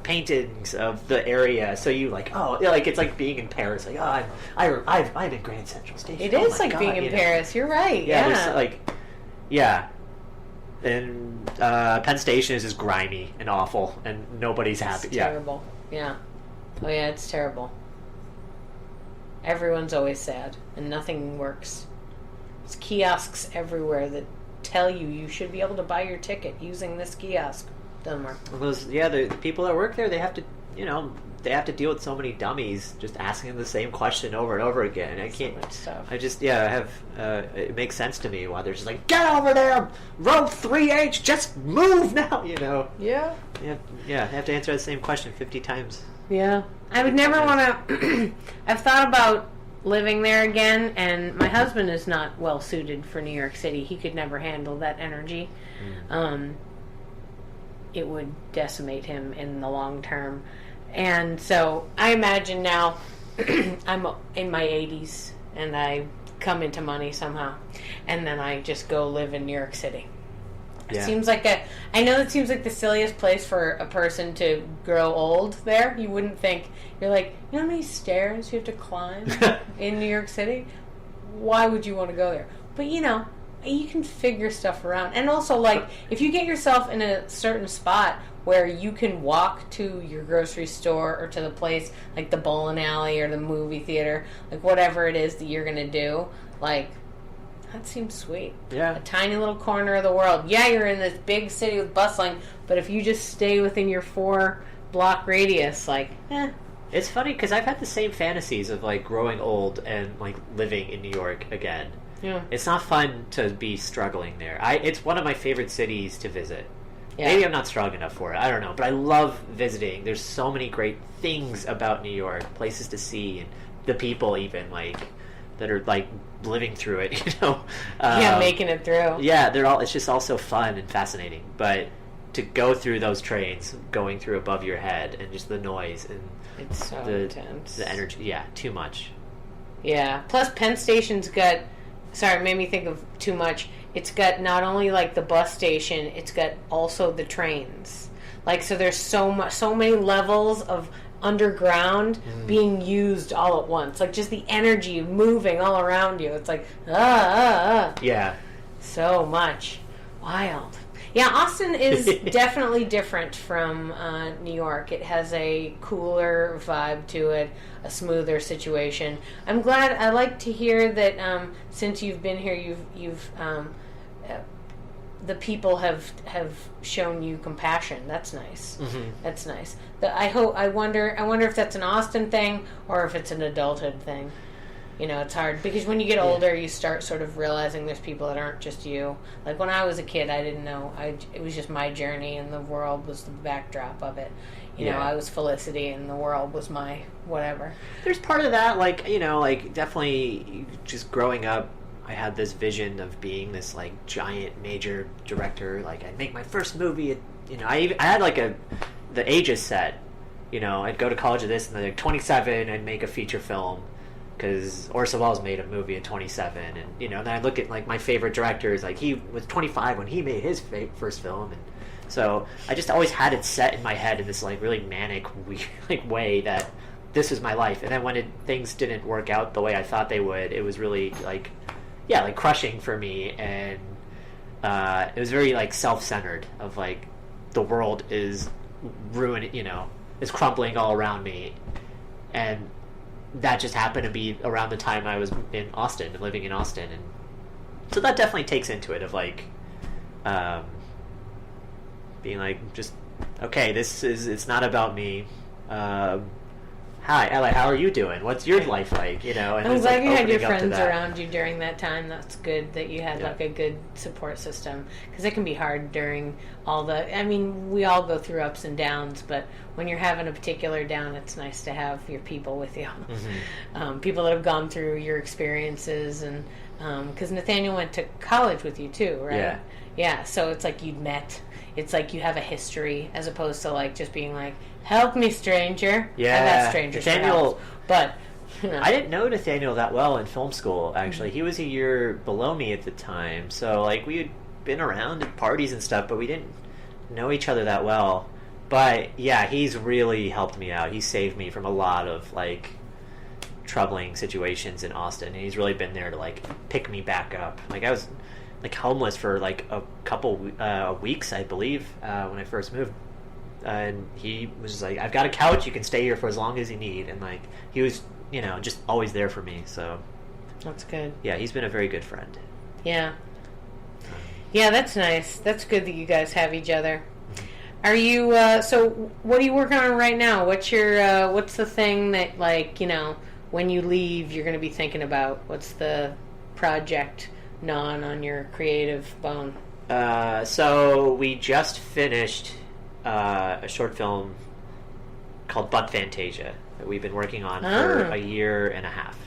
paintings of the area. So you it's like being in Paris. Like, I'm in Grand Central Station. It is like being in Paris. You're right. Yeah. And Penn Station is just grimy and awful, and nobody's happy. It's terrible. Yeah. Oh yeah, it's terrible. Everyone's always sad, and nothing works. There's kiosks everywhere that tell you should be able to buy your ticket using this kiosk. Doesn't work. The people that work there, they have to, they have to deal with so many dummies just asking them the same question over and over again. I can't. So much stuff. I just, I have. It makes sense to me why they're just like, get over there, row 3H, just move now. Yeah. They have to answer the same question 50 times. Yeah. I would never want to. I've thought about living there again, and my husband is not well suited for New York City. He could never handle that energy. It would decimate him in the long term. And so I imagine now I'm in my 80s and I come into money somehow, and then I just go live in New York City. Yeah. It seems like I know it seems like the silliest place for a person to grow old there. You wouldn't think. You're like, you know how many stairs you have to climb in New York City? Why would you want to go there? But you can figure stuff around. And also, like, if you get yourself in a certain spot where you can walk to your grocery store or to the place, like the bowling alley or the movie theater, like whatever it is that you're going to do, like, that seems sweet. Yeah. A tiny little corner of the world. Yeah, you're in this big city with bustling, but if you just stay within your 4-block radius, like, It's funny because I've had the same fantasies of, like, growing old and, like, living in New York again. Yeah. It's not fun to be struggling there. It's one of my favorite cities to visit. Yeah. Maybe I'm not strong enough for it. I don't know. But I love visiting. There's so many great things about New York, places to see, and the people even, like, that are, like, living through it, making it through. Yeah, it's just all so fun and fascinating. But to go through those trains, going through above your head, and just the noise and it's so intense. The energy, too much. Yeah. Plus, Penn Station's got. Sorry, it made me think of too much. It's got not only like the bus station, it's got also the trains. Like, so there's so many levels of underground being used all at once. Like, just the energy moving all around you. It's like Yeah. So much. Wild. Yeah, Austin is definitely different from New York. It has a cooler vibe to it, a smoother situation. I'm glad. I like to hear that since you've been here, you've the people have shown you compassion. That's nice. Mm-hmm. That's nice. I wonder if that's an Austin thing or if it's an adulthood thing. It's hard because when you get older, you start sort of realizing there's people that aren't just you. Like when I was a kid, I didn't know. It was just my journey, and the world was the backdrop of it. I was Felicity, and the world was my whatever. There's part of that, like definitely just growing up. I had this vision of being this like giant major director. Like I'd make my first movie. I had like the ages set. I'd go to college at this, and then like 27, I'd make a feature film. Because Orson Welles made a movie at 27, and then I look at like my favorite directors. Like he was 25 when he made his first film, and so I just always had it set in my head in this like really manic, weird like way that this was my life. And then when things didn't work out the way I thought they would, it was really like crushing for me, and it was very like self-centered. Of like the world is ruined, is crumbling all around me, and that just happened to be around the time I was in Austin, living in Austin, and so that definitely takes into it of like, being like, just okay, it's not about me. Hi, Ella, how are you doing? What's your life like? And I'm glad you had your friends around you during that time. That's good that you had like a good support system, because it can be hard during all the. I mean, we all go through ups and downs, but when you're having a particular down, it's nice to have your people with you, people that have gone through your experiences, and because Nathaniel went to college with you too, right? Yeah. So it's like you'd met. It's like you have a history, as opposed to like just being like, "Help me, stranger." Yeah, I've asked strangers Nathaniel, for help, but I didn't know Nathaniel that well in film school. Actually, he was a year below me at the time, so like we had been around at parties and stuff, but we didn't know each other that well. But yeah, he's really helped me out. He saved me from a lot of like troubling situations in Austin, and he's really been there to like pick me back up. Like I was like homeless for like a couple weeks, I believe, when I first moved. And he was like, "I've got a couch. You can stay here for as long as you need." And like he was, just always there for me. So that's good. Yeah, he's been a very good friend. Yeah. Yeah, that's nice. That's good that you guys have each other. Are you, so what are you working on right now? What's your, what's the thing that, like, you know, when you leave, you're going to be thinking about? What's the project gnawing on your creative bone? So we just finished a short film called Butt-Fantasia that we've been working on for a year and a half.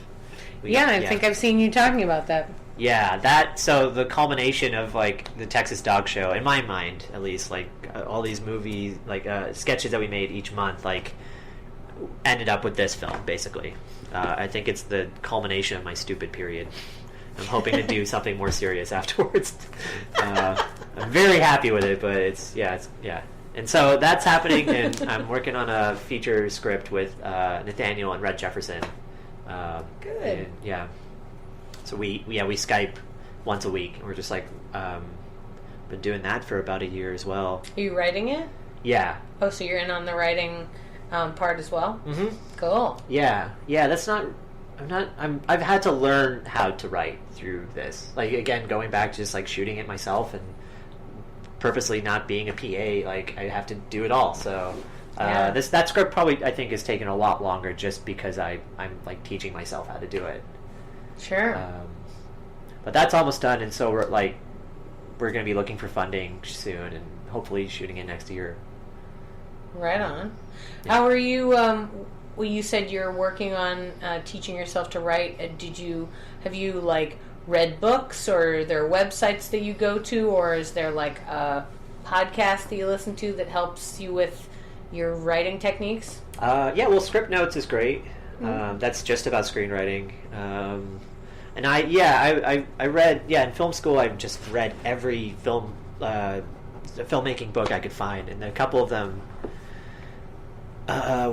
I think I've seen you talking about that. Yeah, so the culmination of, like, the Texas Dog Show, in my mind, at least, like, all these movies, like, sketches that we made each month, like, ended up with this film, basically. I think it's the culmination of my stupid period. I'm hoping to do something more serious afterwards. I'm very happy with it, but it's. And so that's happening, and I'm working on a feature script with Nathaniel and Red Jefferson. Good. And, yeah. So we Skype once a week, and we're just like been doing that for about a year as well. Are you writing it? Yeah. Oh, so you're in on the writing part as well? Mm-hmm. Cool. Yeah. That's not. I've had to learn how to write through this. Like, again, going back to just, like, shooting it myself and purposely not being a PA, like, I have to do it all. So that script probably, I think, is taking a lot longer just because I'm like teaching myself how to do it. Sure. But that's almost done, and so we're going to be looking for funding soon and hopefully shooting it next year. Right on. Yeah. How are you? Well, you said you're working on teaching yourself to write. Have you like read books, or are there websites that you go to, or is there like a podcast that you listen to that helps you with your writing techniques? Well, Script Notes is great. Mm-hmm. That's just about screenwriting. And I read, in film school I've just read every filmmaking book I could find, and a couple of them,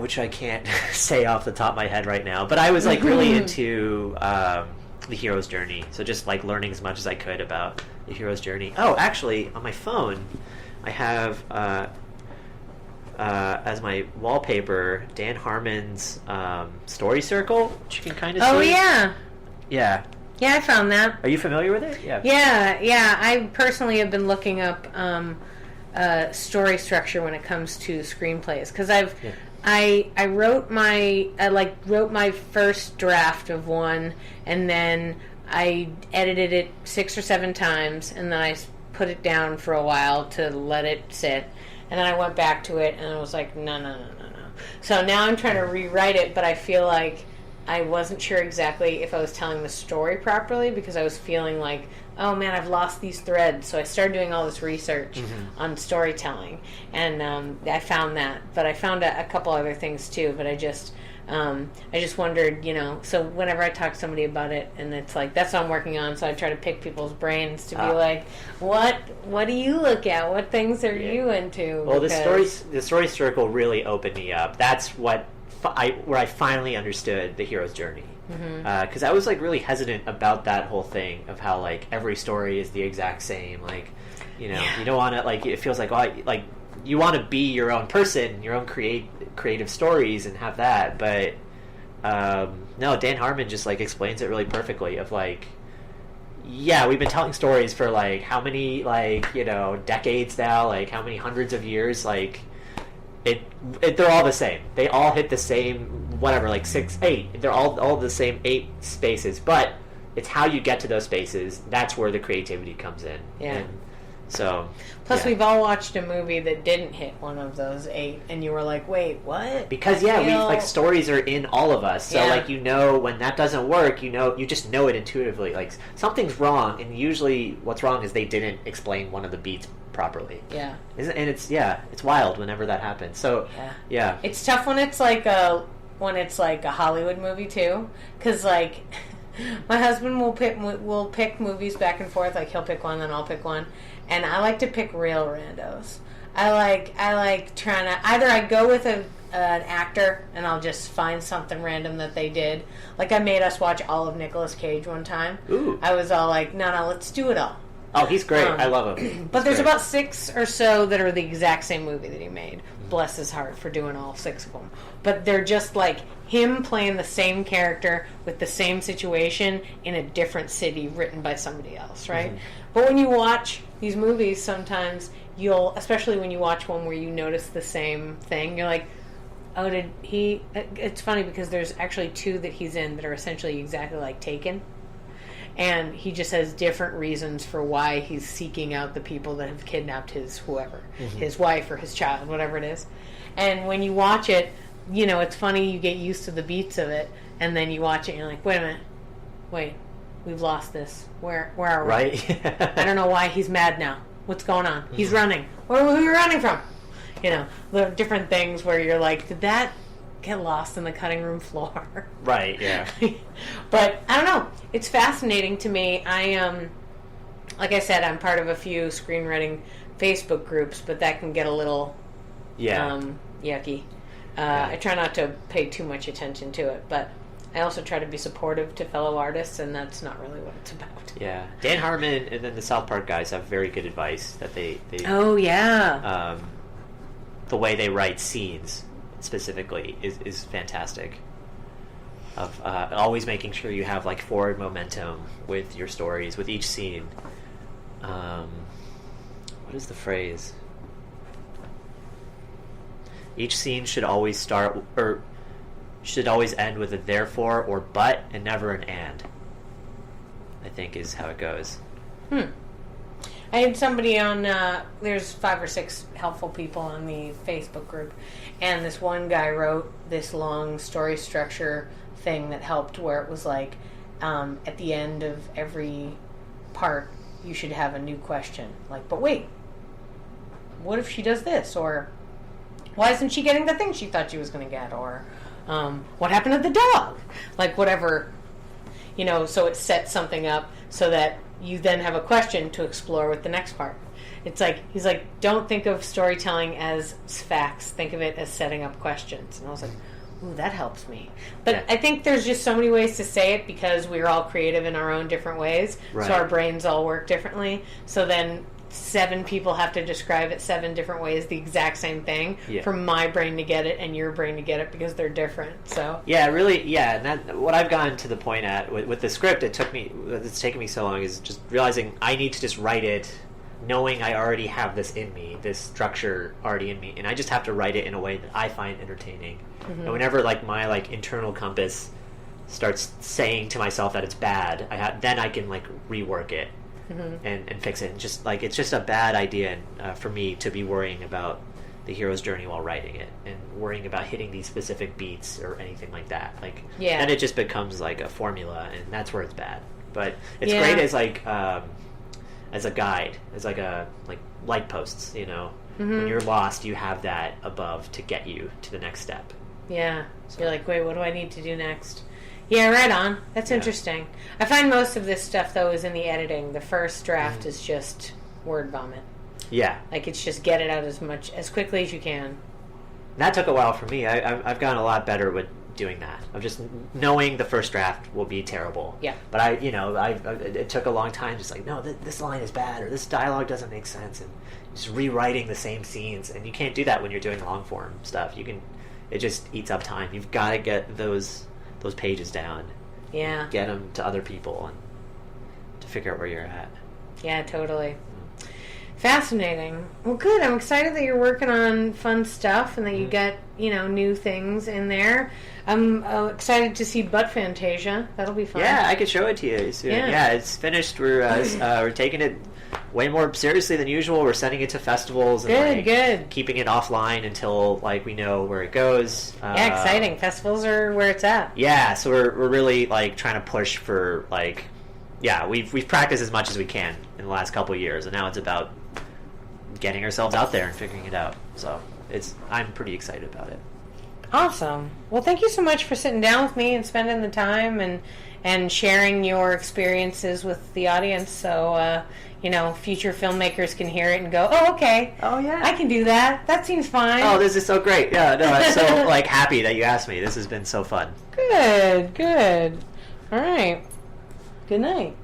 which I can't say off the top of my head right now, but I was like really into the hero's journey, so just like learning as much as I could about the hero's journey. Oh, actually, on my phone, I have as my wallpaper da-harmon's story circle, which you can kind of see. Oh yeah. Yeah. Yeah, I found that. Are you familiar with it? Yeah. Yeah. I personally have been looking up story structure when it comes to screenplays, because I wrote my first draft of one, and then I edited it 6 or 7 times, and then I put it down for a while to let it sit, and then I went back to it, and I was like, no. So now I'm trying to rewrite it, but I feel like I wasn't sure exactly if I was telling the story properly, because I was feeling like, oh man, I've lost these threads. So I started doing all this research on storytelling, and I found that. But I found a couple other things too. But I just wondered, so whenever I talk to somebody about it, and it's like, that's what I'm working on, so I try to pick people's brains to be like, what do you look at? What things are you into? Well, the story circle really opened me up. That's where I finally understood the hero's journey. Because I was like really hesitant about that whole thing of how like every story is the exact same. Like, you don't want to, like, it feels like, like you want to be your own person, your own creative stories, and have that. But no, da-harmon just like explains it really perfectly. Of like, we've been telling stories for like how many decades now, like how many hundreds of years, like. They're all the same. They all hit the same, whatever, like 6, 8. They're all the same 8 spaces, but it's how you get to those spaces. That's where the creativity comes in. Yeah. And so. Plus, we've all watched a movie that didn't hit one of those 8, and you were like, "Wait, what?" Because stories are in all of us. So when that doesn't work, you just know it intuitively. Like something's wrong, and usually what's wrong is they didn't explain one of the beats properly. Yeah. And it's wild whenever that happens. So yeah. It's tough when it's like a Hollywood movie too, because like my husband will pick movies back and forth. Like he'll pick one, then I'll pick one, and I like to pick real randos. I like trying to either I go with an actor and I'll just find something random that they did. Like I made us watch all of Nicolas Cage one time. Ooh. I was all like, no, let's do it all. Oh, he's great. I love him. But there's about 6 or so that are the exact same movie that he made. Bless his heart for doing all 6 of them. But they're just like him playing the same character with the same situation in a different city written by somebody else, right? Mm-hmm. But when you watch these movies, sometimes you'll, especially when you watch one where you notice the same thing, you're like, oh, did he... It's funny because there's actually two that he's in that are essentially exactly like Taken. And he just has different reasons for why he's seeking out the people that have kidnapped his whoever, his wife or his child, whatever it is. And when you watch it, you know, it's funny, you get used to the beats of it, and then you watch it and you're like, wait a minute, we've lost this. Where are we? Right? I don't know why he's mad now. What's going on? He's running. Who are we running from? You know, the different things where you're like, did that get lost in the cutting room floor? Right, yeah. But I don't know. It's fascinating to me. Like I said, I'm part of a few screenwriting Facebook groups, but that can get a little yucky. I try not to pay too much attention to it, but I also try to be supportive to fellow artists, and that's not really what it's about. Yeah. Da-harmon and then the South Park guys have very good advice that they Oh, yeah. The way they write scenes specifically is fantastic. Of always making sure you have like forward momentum with your stories, with each scene. What is the phrase? Each scene should always start or should always end with a therefore or but and never an and, I think is how it goes. I had somebody on, there's 5 or 6 helpful people on the Facebook group, and this one guy wrote this long story structure thing that helped, where it was like, at the end of every part, you should have a new question. Like, but wait, what if she does this? Or, why isn't she getting the thing she thought she was going to get? Or, what happened to the dog? Like, whatever, you know, so it sets something up so that you then have a question to explore with the next part. It's like, he's like, don't think of storytelling as facts. Think of it as setting up questions. And I was like, ooh, that helps me. But yeah. I think there's just so many ways to say it because we're all creative in our own different ways. Right. So our brains all work differently. So then 7 people have to describe it 7 different ways, the exact same thing, for my brain to get it and your brain to get it because they're different. So yeah, really, yeah. And that, what I've gotten to the point at with the script, it's taken me so long, is just realizing I need to just write it, knowing I already have this in me, this structure already in me, and I just have to write it in a way that I find entertaining. And whenever like my like internal compass starts saying to myself that it's bad, then I can like rework it. And fix it. And just like, it's just a bad idea for me to be worrying about the hero's journey while writing it and worrying about hitting these specific beats or anything like that. Like, then it just becomes like a formula, and that's where it's bad. But it's great as like as a guide, as like a light posts. You know, when you're lost, you have that above to get you to the next step. Yeah, so you're like, wait, what do I need to do next? Yeah, right on. That's interesting. I find most of this stuff, though, is in the editing. The first draft is just word vomit. Yeah. Like, it's just get it out as quickly as you can. That took a while for me. I've gotten a lot better with doing that. Of just knowing the first draft will be terrible. Yeah. But it took a long time, just like, no, this line is bad, or this dialogue doesn't make sense, and just rewriting the same scenes. And you can't do that when you're doing long-form stuff. It just eats up time. You've got to get those pages down. Yeah. Get them to other people and to figure out where you're at. Yeah, totally. Fascinating. Well, good. I'm excited that you're working on fun stuff and that you get, new things in there. I'm excited to see Butt-Fantasia. That'll be fun. Yeah, I could show it to you soon. Yeah, it's finished. We're taking it way more seriously than usual. We're sending it to festivals and keeping it offline until we know where it goes. Yeah, exciting. Festivals are where it's at. Yeah, so we're really trying to push for we've practiced as much as we can in the last couple of years, and now it's about getting ourselves out there and figuring it out. So I'm pretty excited about it. Awesome. Well, thank you so much for sitting down with me and spending the time and sharing your experiences with the audience. So future filmmakers can hear it and go, oh, okay. Oh, yeah. I can do that. That seems fine. Oh, this is so great. Yeah, no, I'm so happy that you asked me. This has been so fun. Good. All right. Good night.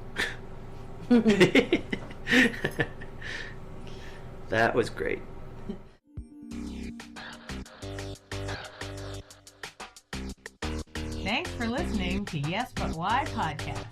That was great. Thanks for listening to Yes But Why podcast.